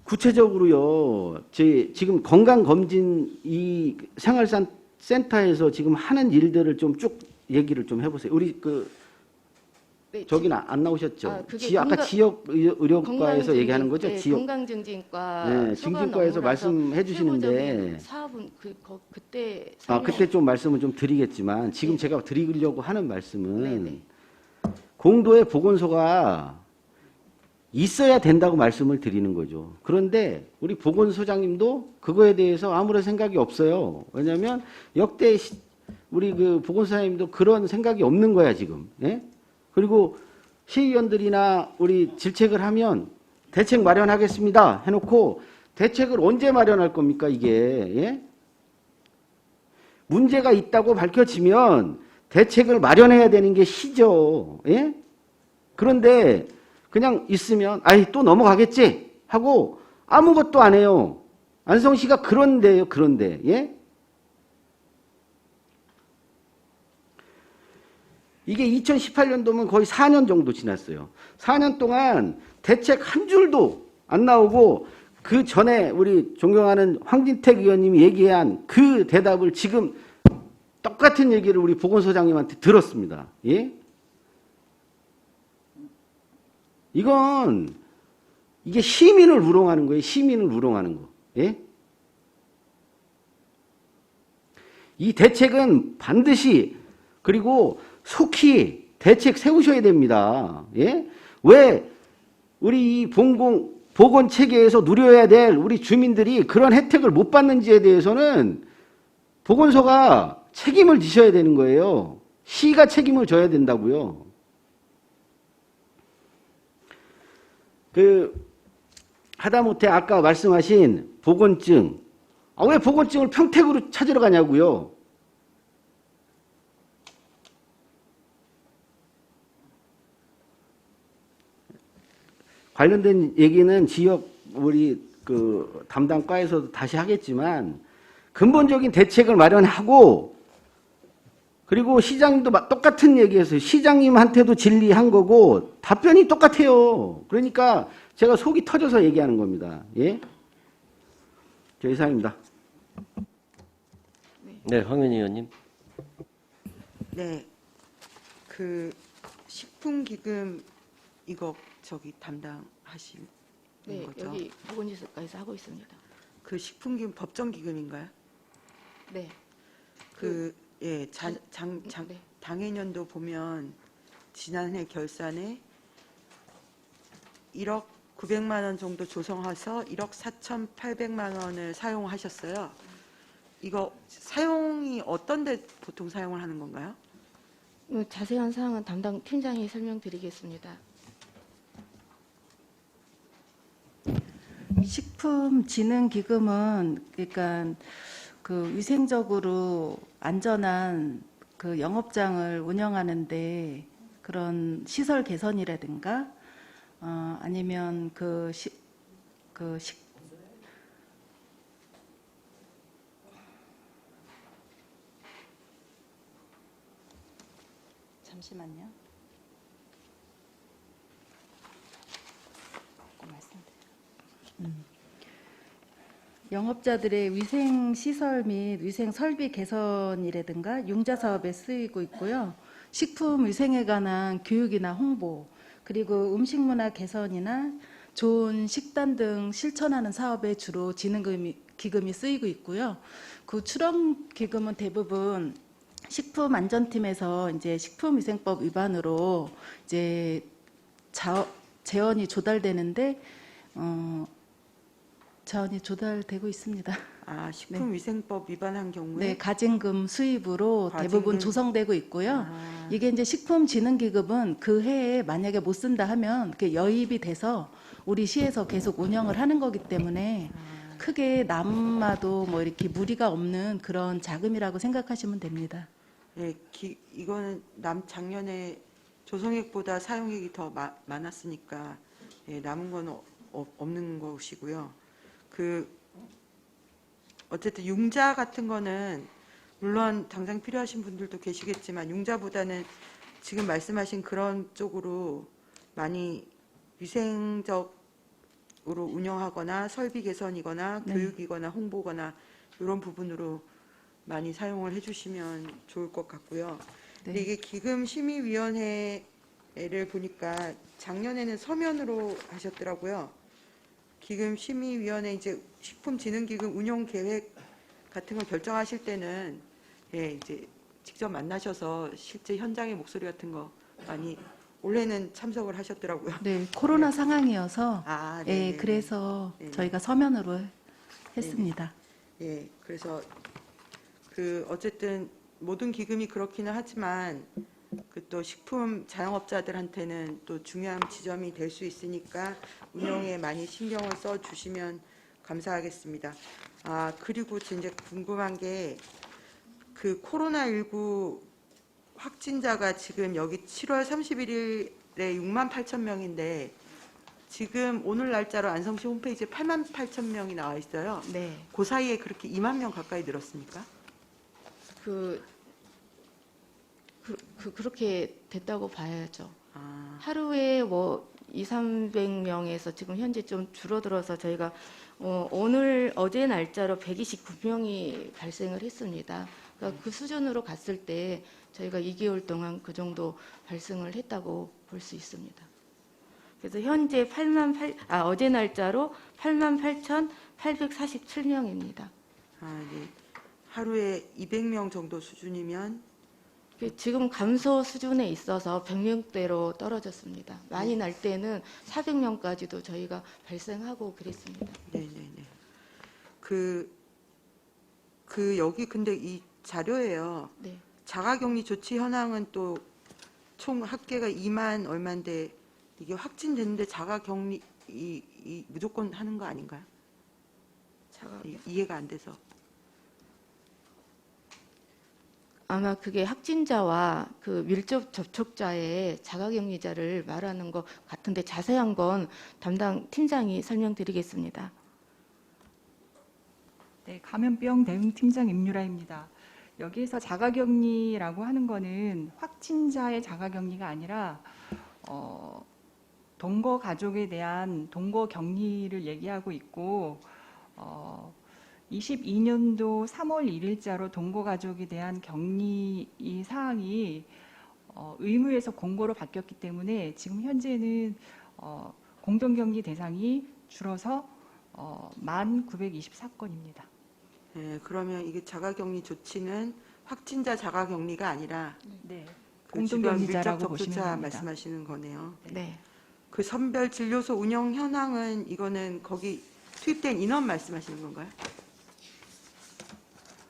구체적으로요, 지금 건강검진 이 생활센터에서 지금 하는 일들을 좀 쭉 얘기를 좀 해보세요. 우리 네, 저기는 안 나오셨죠? 그게 아까 지역 의료과에서 건강증진- 얘기하는 거죠? 네, 지역. 건강증진과 네, 증진과에서 말씀해 주시는데 세부적인 사업은 그때 그때 좀 말씀을 좀 드리겠지만 지금 네. 제가 드리려고 하는 말씀은 네네. 공도에 보건소가 있어야 된다고 말씀을 드리는 거죠. 그런데 우리 보건소장님도 그거에 대해서 아무런 생각이 없어요. 왜냐하면 역대 우리 보건소장님도 그런 생각이 없는 거야 지금. 예? 그리고 시의원들이나 우리 질책을 하면 대책 마련하겠습니다 해놓고 대책을 언제 마련할 겁니까 이게? 예? 문제가 있다고 밝혀지면 대책을 마련해야 되는 게 시죠. 예? 그런데 그냥 있으면 또 넘어가겠지 하고 아무것도 안 해요. 안성시가 그런데요. 그런데 예? 이게 2018년도면 거의 4년 정도 지났어요. 4년 동안 대책 한 줄도 안 나오고 그 전에 우리 존경하는 황진택 의원님이 얘기한 그 대답을 지금 똑같은 얘기를 우리 보건소장님한테 들었습니다. 예? 이게 시민을 우롱하는 거예요. 시민을 우롱하는 거. 예? 이 대책은 반드시 그리고 속히 대책 세우셔야 됩니다. 예? 왜 우리 이 보건 체계에서 누려야 될 우리 주민들이 그런 혜택을 못 받는지에 대해서는 보건소가 책임을 지셔야 되는 거예요. 시가 책임을 져야 된다고요. 하다못해 아까 말씀하신 보건증, 왜 보건증을 평택으로 찾으러 가냐고요. 관련된 얘기는 지역 우리 담당 과에서도 다시 하겠지만 근본적인 대책을 마련하고 그리고 시장님도 똑같은 얘기했어요. 시장님한테도 질의한 거고 답변이 똑같아요. 그러니까 제가 속이 터져서 얘기하는 겁니다. 예? 저 이상입니다. 네, 황현희 의원님. 네, 그 식품기금 이거 담당하시는 네, 거죠? 여기 보건지소과에서 하고 있습니다. 그 식품기금 법정기금인가요? 네. 예, 네. 당해년도 보면 지난해 결산에 1억 900만 원 정도 조성해서 1억 4,800만 원을 사용하셨어요. 이거 사용이 어떤 데 보통 사용을 하는 건가요? 자세한 사항은 담당 팀장이 설명드리겠습니다. 식품진흥기금은 그러니까 그 위생적으로 안전한 그 영업장을 운영하는데 그런 시설 개선이라든가 아니면 잠시만요. 영업자들의 위생 시설 및 위생 설비 개선이라든가 융자 사업에 쓰이고 있고요. 식품 위생에 관한 교육이나 홍보, 그리고 음식 문화 개선이나 좋은 식단 등 실천하는 사업에 주로 기금이 쓰이고 있고요. 그 출원 기금은 대부분 식품안전팀에서 이제 식품위생법 위반으로 이제 재원이 조달되는데 자원이 조달되고 있습니다. 아, 식품위생법 위반한 경우에? 네, 가진금 수입으로 대부분 조성되고 있고요. 아. 이게 이제 식품진흥기금은 그 해에 만약에 못 쓴다 하면 그게 여입이 돼서 우리 시에서 계속 운영을 하는 거기 때문에 크게 남아도 뭐 이렇게 무리가 없는 그런 자금이라고 생각하시면 됩니다. 예, 이거는 작년에 조성액보다 사용액이 더 많았으니까 예, 남은 건 없는 것이고요. 어쨌든 융자 같은 거는 물론 당장 필요하신 분들도 계시겠지만 융자보다는 지금 말씀하신 그런 쪽으로 많이 위생적으로 운영하거나 설비 개선이거나 네. 교육이거나 홍보거나 이런 부분으로 많이 사용을 해주시면 좋을 것 같고요. 근데 이게 기금심의위원회를 보니까 작년에는 서면으로 하셨더라고요. 기금심의위원회 이제 식품진흥기금 운영 계획 같은 걸 결정하실 때는 예, 이제 직접 만나셔서 실제 현장의 목소리 같은 거 많이 올해는 참석을 하셨더라고요. 네, 코로나 상황이어서 네, 그래서 네네. 저희가 서면으로 했습니다. 예, 그래서 어쨌든 모든 기금이 그렇기는 하지만 또 식품 자영업자들한테는 또 중요한 지점이 될 수 있으니까 운영에 많이 신경을 써 주시면 감사하겠습니다. 아, 그리고 이제 궁금한 게 코로나19 확진자가 지금 여기 7월 31일에 6만 8천 명인데 지금 오늘 날짜로 안성시 홈페이지에 8만 8천 명이 나와 있어요. 네. 그 사이에 그렇게 2만 명 가까이 늘었습니까? 그렇게 됐다고 봐야죠. 아, 하루에 뭐 200~300명에서 지금 현재 좀 줄어들어서 저희가 어제 날짜로 129명이 발생을 했습니다. 그러니까 그 수준으로 갔을 때 저희가 2개월 동안 그 정도 발생을 했다고 볼 수 있습니다. 그래서 현재 어제 날짜로 88,847명입니다. 네. 하루에 200명 정도 수준이면 지금 감소 수준에 있어서 100명대로 떨어졌습니다. 많이 날 때는 400명까지도 저희가 발생하고 그랬습니다. 네네네. 여기 근데 이 자료에요. 네. 자가격리 조치 현황은 또 총 합계가 2만 얼마인데 이게 확진됐는데 자가격리 무조건 하는 거 아닌가요? 이해가 안 돼서. 아마 그게 확진자와 그 밀접 접촉자의 자가격리자를 말하는 것 같은데 자세한 건 담당 팀장이 설명드리겠습니다. 네, 감염병 대응팀장 임유라입니다. 여기에서 자가격리라고 하는 거는 확진자의 자가격리가 아니라 동거 가족에 대한 동거 격리를 얘기하고 있고 22년도 3월 1일자로 동거 가족에 대한 격리 이 사항이 의무에서 공고로 바뀌었기 때문에 지금 현재는 공동격리 대상이 줄어서 1924건입니다. 네, 그러면 이게 자가격리 조치는 확진자 자가격리가 아니라 네, 그 주변 밀접 공동격리자라고 보시면 접촉자 됩니다. 말씀하시는 거네요. 네. 그 선별 진료소 운영 현황은 이거는 거기 투입된 인원 말씀하시는 건가요?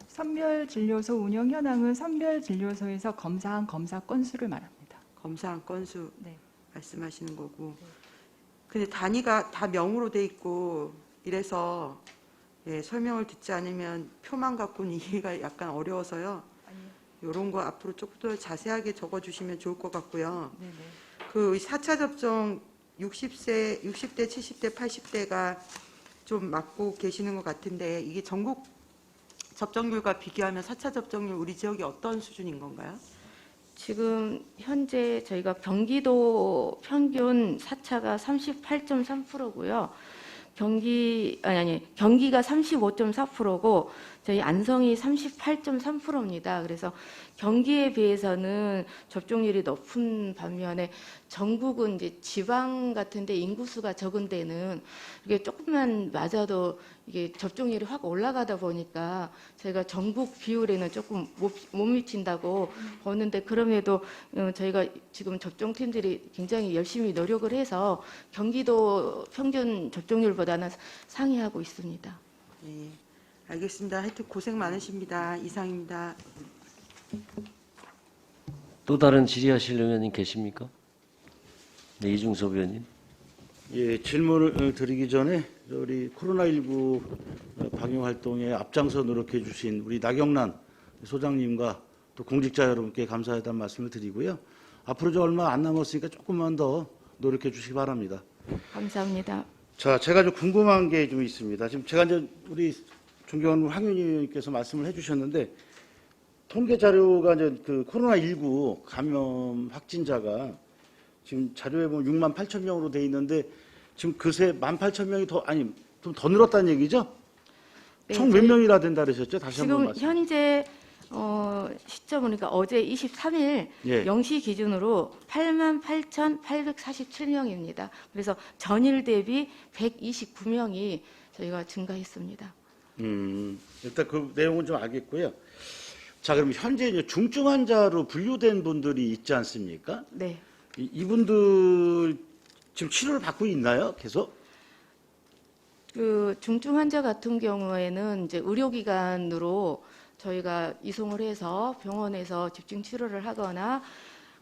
선별진료소 운영 현황은 선별진료소에서 검사한 검사 건수를 말합니다. 검사한 건수 네. 말씀하시는 거고. 근데 단위가 다 명으로 돼 있고 이래서 설명을 듣지 않으면 표만 갖고는 이해가 약간 어려워서요. 이런 거 앞으로 조금 더 자세하게 적어주시면 좋을 것 같고요. 네네. 그 4차 접종 60대, 70대, 80대가 좀 맞고 계시는 것 같은데 이게 전국 접종률과 비교하면 4차 접종률 우리 지역이 어떤 수준인 건가요? 지금 현재 저희가 경기도 평균 4차가 38.3%고요. 경기가 35.4%고 저희 안성이 38.3%입니다. 그래서 경기에 비해서는 접종률이 높은 반면에 전국은 이제 지방 같은데 인구수가 적은 데는 이게 조금만 맞아도 이게 접종률이 확 올라가다 보니까 저희가 전국 비율에는 조금 못 미친다고 보는데 그럼에도 저희가 지금 접종팀들이 굉장히 열심히 노력을 해서 경기도 평균 접종률보다는 상회하고 있습니다. 네, 알겠습니다. 하여튼 고생 많으십니다. 이상입니다. 또 다른 질의하실 의원님 계십니까? 네, 이중섭 의원님. 예, 질문을 드리기 전에 우리 코로나19 방역 활동에 앞장서 노력해 주신 우리 나경란 소장님과 또 공직자 여러분께 감사하다는 말씀을 드리고요. 앞으로 좀 얼마 안 남았으니까 조금만 더 노력해 주시기 바랍니다. 감사합니다. 자, 제가 좀 궁금한 게 좀 있습니다. 지금 제가 이제 우리 존경하는 황윤희 의원님께서 말씀을 해주셨는데 통계 자료가 이제 그 코로나19 감염 확진자가 지금 자료에 보면 6만 8천 명으로 돼 있는데 지금 그새 18,000명이 좀 더 늘었다는 얘기죠? 네, 총 몇 명이나 된다 그러셨죠? 다시 한번 지금 말씀. 현재 시점은 그러니까 어제 23일 예. 0시 기준으로 88,847명입니다. 그래서 전일 대비 129명이 저희가 증가했습니다. 일단 그 내용은 좀 알겠고요. 자, 그럼 현재 이제 중증 환자로 분류된 분들이 있지 않습니까? 네. 이분들 지금 치료를 받고 있나요? 계속? 그 중증 환자 같은 경우에는 이제 의료기관으로 저희가 이송을 해서 병원에서 집중 치료를 하거나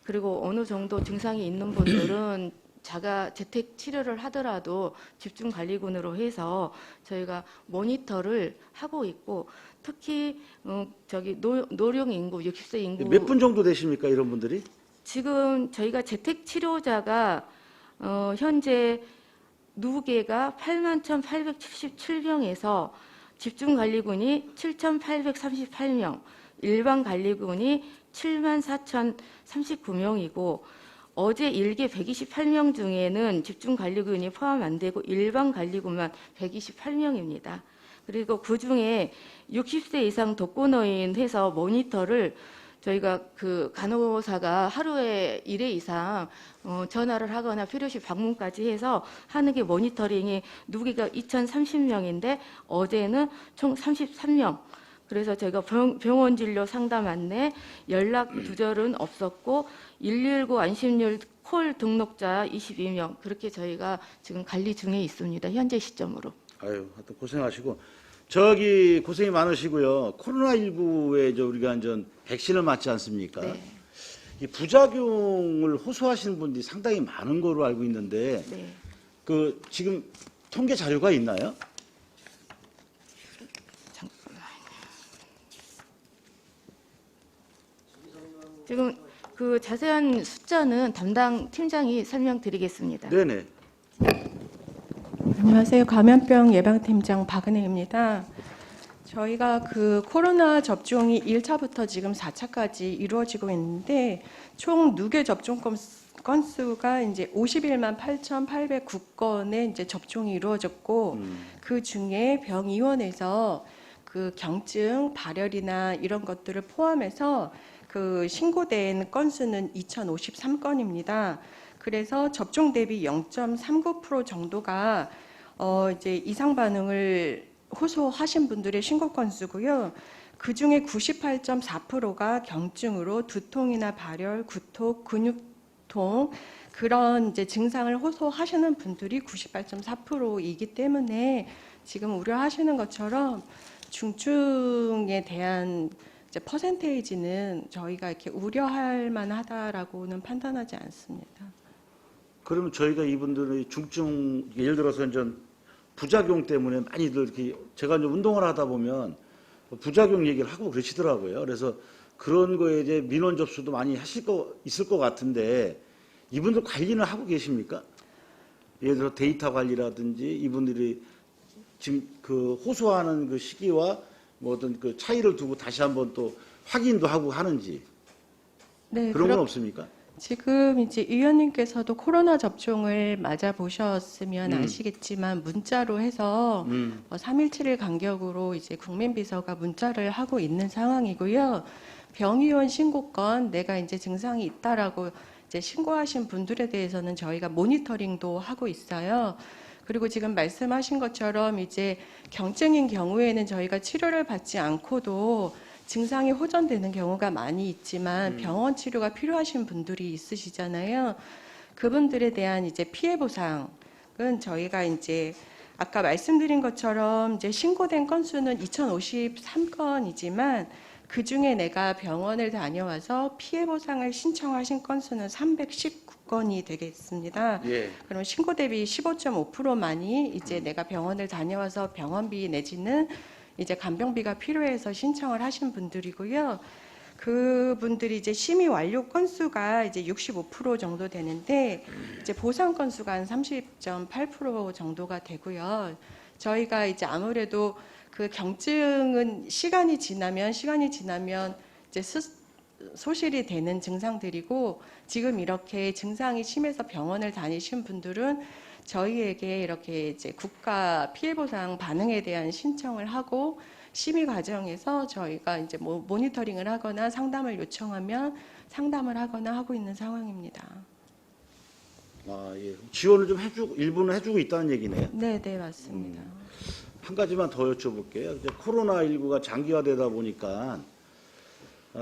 그리고 어느 정도 증상이 있는 분들은 자가 재택 치료를 하더라도 집중관리군으로 해서 저희가 모니터를 하고 있고 특히 노령 인구, 60세 인구 몇 분 정도 되십니까? 이런 분들이? 지금 저희가 재택 치료자가 현재 누계가 81,877명에서 집중관리군이 7,838명, 일반관리군이 74,039명이고 어제 일개 128명 중에는 집중관리군이 포함 안 되고 일반관리군만 128명입니다. 그리고 그중에 60세 이상 독거노인 해서 모니터를 저희가 그 간호사가 하루에 1회 이상 전화를 하거나 필요시 방문까지 해서 하는 게 모니터링이 누계가 2,030명인데 어제는 총 33명 그래서 제가 병원 진료 상담 안내, 연락 두절은 없었고 119 안심률 콜 등록자 22명 그렇게 저희가 지금 관리 중에 있습니다. 현재 시점으로. 아유, 하여튼 고생하시고 저기 고생이 많으시고요. 코로나19에 우리가 완전 백신을 맞지 않습니까? 네. 이 부작용을 호소하시는 분들이 상당히 많은 거로 알고 있는데 네. 그 지금 통계 자료가 있나요? 지금 그 자세한 숫자는 담당 팀장이 설명드리겠습니다. 네네. 안녕하세요. 감염병 예방팀장 박은혜입니다. 저희가 그 코로나 접종이 1차부터 지금 4차까지 이루어지고 있는데 총 누계 접종 건수가 이제 51만 8,809건의 이제 접종이 이루어졌고 그 중에 병의원에서 그 경증, 발열이나 이런 것들을 포함해서 그 신고된 건수는 2,053건입니다. 그래서 접종 대비 0.39% 정도가 이제 이상 반응을 호소하신 분들의 신고 건수고요. 그 중에 98.4%가 경증으로 두통이나 발열, 구토, 근육통 그런 이제 증상을 호소하시는 분들이 98.4%이기 때문에 지금 우려하시는 것처럼 중증에 대한 이제 퍼센테이지는 저희가 이렇게 우려할 만하다라고는 판단하지 않습니다. 그러면 저희가 이분들의 중증 예를 들어서 이제 부작용 때문에 많이들 이렇게 제가 이제 운동을 하다 보면 부작용 얘기를 하고 그러시더라고요. 그래서 그런 거에 이제 민원 접수도 많이 있을 것 같은데 이분들 관리는 하고 계십니까? 예를 들어 데이터 관리라든지 이분들이 지금 그 호소하는 그 시기와 뭐 어떤 그 차이를 두고 다시 한번 또 확인도 하고 하는지 네, 그런 건 없습니까? 지금 이제 의원님께서도 코로나 접종을 맞아 보셨으면 아시겠지만 문자로 해서 3일 7일 간격으로 이제 국민비서가 문자를 하고 있는 상황이고요. 병의원 신고건 내가 이제 증상이 있다라고 이제 신고하신 분들에 대해서는 저희가 모니터링도 하고 있어요. 그리고 지금 말씀하신 것처럼 이제 경증인 경우에는 저희가 치료를 받지 않고도 증상이 호전되는 경우가 많이 있지만 병원 치료가 필요하신 분들이 있으시잖아요. 그분들에 대한 이제 피해 보상은 저희가 이제 아까 말씀드린 것처럼 이제 신고된 건수는 2,053건이지만 그 중에 내가 병원을 다녀와서 피해 보상을 신청하신 건수는 319건이 되겠습니다. 예. 그럼 신고 대비 15.5%만이 이제 내가 병원을 다녀와서 병원비 내지는 이제 간병비가 필요해서 신청을 하신 분들이고요. 그분들이 이제 심의 완료 건수가 이제 65% 정도 되는데 이제 보상 건수가 한 30.8% 정도가 되고요. 저희가 이제 아무래도 그 경증은 시간이 지나면 이제 소실이 되는 증상들이고 지금 이렇게 증상이 심해서 병원을 다니신 분들은 저희에게 이렇게 이제 국가 피해보상 반응에 대한 신청을 하고 심의 과정에서 저희가 이제 모니터링을 하거나 상담을 요청하면 상담을 하거나 하고 있는 상황입니다. 아, 예. 지원을 좀 일부는 해주고 있다는 얘기네요. 네, 네, 맞습니다. 한 가지만 더 여쭤볼게요. 이제 코로나19가 장기화되다 보니까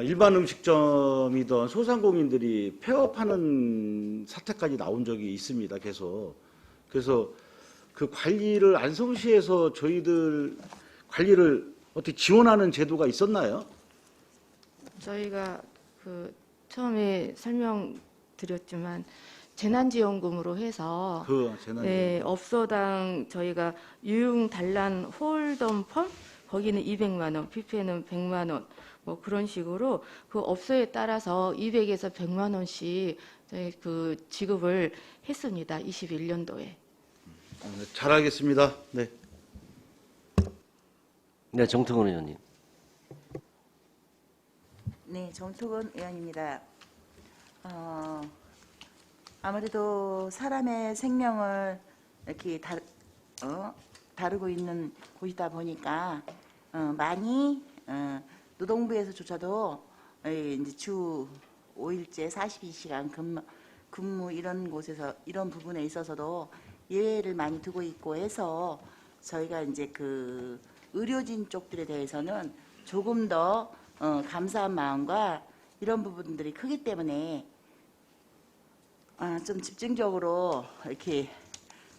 일반 음식점이던 소상공인들이 폐업하는 사태까지 나온 적이 있습니다. 그래서 그 관리를 안성시에서 저희들 관리를 어떻게 지원하는 제도가 있었나요? 저희가 그 처음에 설명드렸지만 재난지원금으로 해서 네, 업소당 저희가 유흥 단란 홀덤펌 거기는 200만 원, 뷔페는 100만 원, 뭐 그런 식으로 그 업소에 따라서 200에서 100만 원씩 저희 그 지급을 했습니다. 21년도에. 잘 알겠습니다. 네. 네, 정특원 의원님. 네, 정특원 의원입니다. 아무래도 사람의 생명을 이렇게 다루고 있는 곳이다 보니까 많이 노동부에서조차도 이제 주 5일째 42시간 근무 이런 곳에서 이런 부분에 있어서도 예외를 많이 두고 있고 해서 저희가 이제 그 의료진 쪽들에 대해서는 조금 더 감사한 마음과 이런 부분들이 크기 때문에 좀 집중적으로 이렇게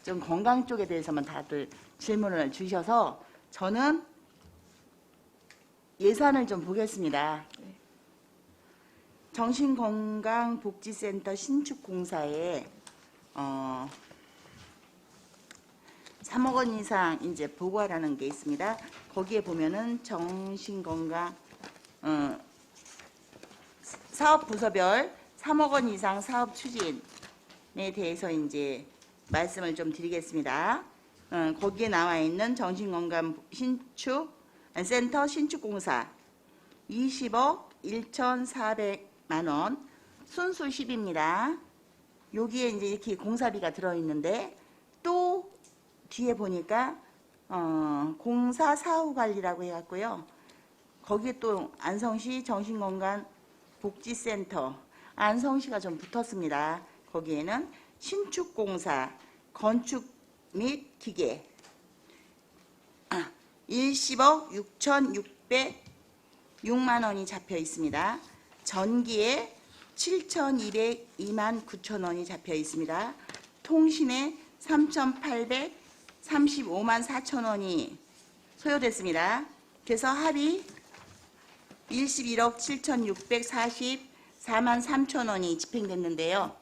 좀 건강 쪽에 대해서만 다들 질문을 주셔서 저는 예산을 좀 보겠습니다. 정신건강복지센터 신축공사에 3억 원 이상 이제 보고하라는 게 있습니다. 거기에 보면은 정신건강 사업 부서별 3억 원 이상 사업 추진에 대해서 이제 말씀을 좀 드리겠습니다. 거기에 나와 있는 정신건강 센터 신축공사 20억 1,400만 원 순수 10입니다. 여기에 이제 이렇게 공사비가 들어있는데 또 뒤에 보니까 공사 사후 관리라고 해갖고요. 거기에 또 안성시 정신건강복지센터 안성시가 좀 붙었습니다. 거기에는 신축공사 건축 및 기계 10억 6,606만 원이 잡혀 있습니다. 전기에 7,202만 9천 원이 잡혀 있습니다. 통신에 3,835만 4천 원이 소요됐습니다. 그래서 합이 11억 7,644만 3천 원이 집행됐는데요.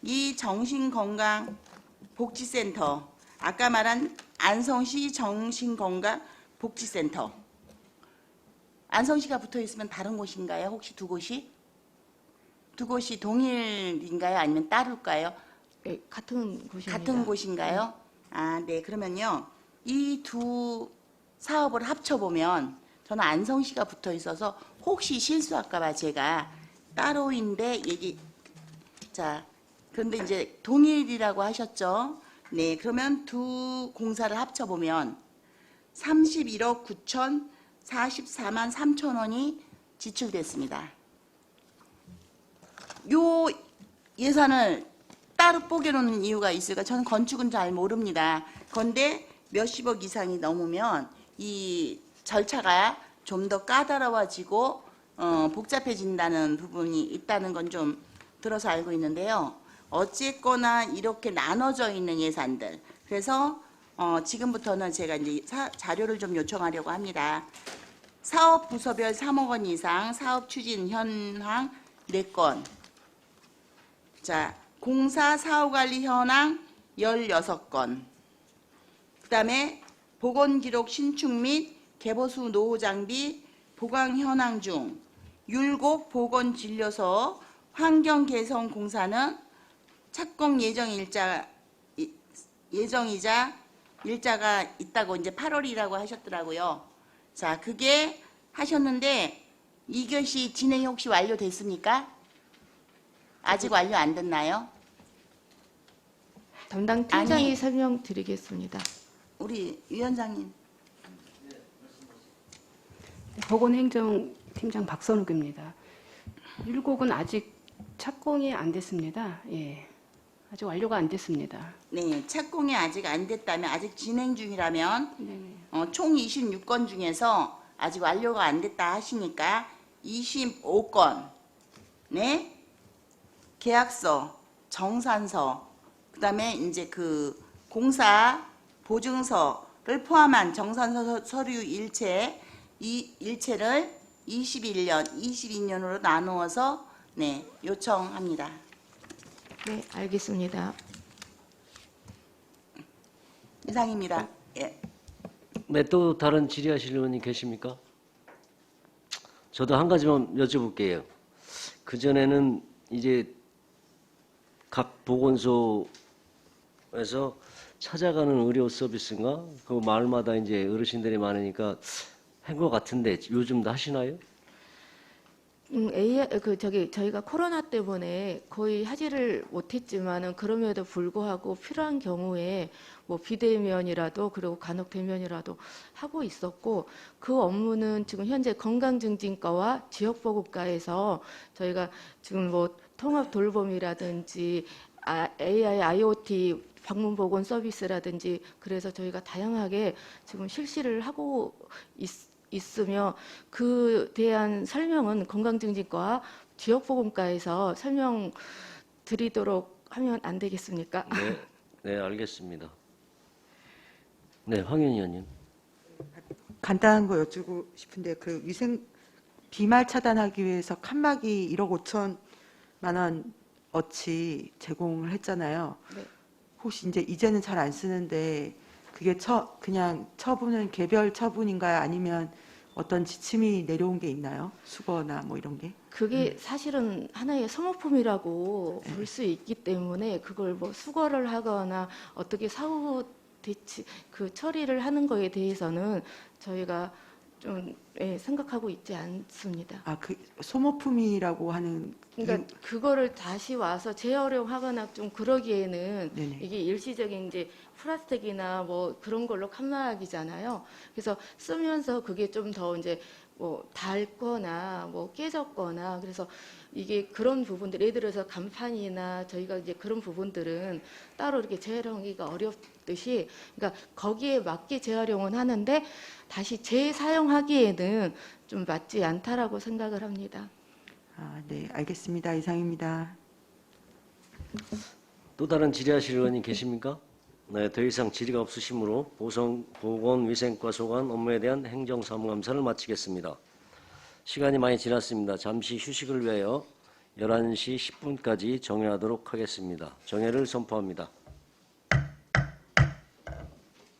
이 정신건강복지센터, 아까 말한 안성시 정신건강복지센터, 안성시가 붙어 있으면 다른 곳인가요? 혹시 두 곳이? 두 곳이 동일인가요? 아니면 따를까요? 네, 같은 곳입니다. 같은 곳인가요? 네. 그러면요. 이 두 사업을 합쳐보면 저는 안성시가 붙어 있어서 혹시 실수할까봐 제가 따로인데 그런데 이제 동일이라고 하셨죠? 네. 그러면 두 공사를 합쳐보면 31억 9,044만 3천 원이 지출됐습니다. 요 예산을 따로 뽀개놓는 이유가 있을까? 저는 건축은 잘 모릅니다. 그런데 몇십억 이상이 넘으면 이 절차가 좀 더 까다로워지고 복잡해진다는 부분이 있다는 건 좀 들어서 알고 있는데요. 어쨌거나 이렇게 나눠져 있는 예산들. 그래서 지금부터는 제가 이제 자료를 좀 요청하려고 합니다. 사업 부서별 3억 원 이상 사업 추진 현황 4건. 자, 공사 사후관리 현황 16건. 그 다음에 보건기록 신축 및 개보수 노후 장비 보강 현황 중 율곡 보건진료소 환경 개선 공사는 착공 예정이자 일자가 있다고 이제 8월이라고 하셨더라고요. 자, 그게 하셨는데 이것이 진행이 혹시 완료됐습니까? 아직 완료 안 됐나요? 담당 팀장이 설명드리겠습니다. 우리 위원장님. 보건행정팀장 박선욱입니다. 율곡은 아직 착공이 안 됐습니다. 예, 아직 완료가 안 됐습니다. 네, 착공이 아직 안 됐다면, 아직 진행 중이라면 총 26건 중에서 아직 완료가 안 됐다 하시니까 25건, 네, 계약서, 정산서, 그다음에 이제 그 공사 보증서를 포함한 정산서 서류 일체 이 일체를 21년, 22년으로 나누어서 네, 요청합니다. 네, 알겠습니다. 이상입니다. 예. 네, 또 다른 질의하실 의원님 계십니까? 저도 한 가지만 여쭤볼게요. 그전에는 이제 각 보건소에서 찾아가는 의료 서비스인가? 그 마을마다 이제 어르신들이 많으니까 한 것 같은데 요즘도 하시나요? 저희가 코로나 때문에 거의 하지를 못했지만은 그럼에도 불구하고 필요한 경우에 뭐 비대면이라도 그리고 간혹 대면이라도 하고 있었고 그 업무는 지금 현재 건강증진과와 지역보건과에서 저희가 지금 뭐 통합 돌봄이라든지 AI, IoT 방문보건 서비스라든지 그래서 저희가 다양하게 지금 실시를 하고 있으며 그 대한 설명은 건강증진과 지역보건과에서 설명 드리도록 하면 안 되겠습니까? 네, 네, 알겠습니다. 네, 황윤희 의원님. 간단한 거 여쭈고 싶은데 그 위생 비말 차단하기 위해서 칸막이 1억 5천만 원 어치 제공을 했잖아요. 네. 혹시 이제는 잘 안 쓰는데 그게 그냥 처분은 개별 처분인가요? 아니면 어떤 지침이 내려온 게 있나요? 수거나 뭐 이런 게? 그게 사실은 하나의 소모품이라고 네. 볼 수 있기 때문에 그걸 뭐 수거를 하거나 어떻게 사후 대치 그 처리를 하는 거에 대해서는 저희가 좀 생각하고 있지 않습니다. 아, 그 소모품이라고 하는 그러니까 그거를 다시 와서 재활용하거나 좀 그러기에는 네네. 이게 일시적인 이제 플라스틱이나 뭐 그런 걸로 칸막이잖아요. 그래서 쓰면서 그게 좀 더 이제 뭐 닳거나 뭐 깨졌거나 그래서 이게 그런 부분들 예를 들어서 간판이나 저희가 이제 그런 부분들은 따로 이렇게 재활용하기가 어렵듯이 그러니까 거기에 맞게 재활용은 하는데 다시 재사용하기에는 좀 맞지 않다라고 생각을 합니다. 아, 네, 알겠습니다. 이상입니다. 또 다른 질의하실 의원이 계십니까? 네, 더 이상 질의가 없으시므로 보건위생과 소관 업무에 대한 행정사무감사를 마치겠습니다. 시간이 많이 지났습니다. 잠시 휴식을 위하여 11시 10분까지 정회하도록 하겠습니다. 정회를 선포합니다.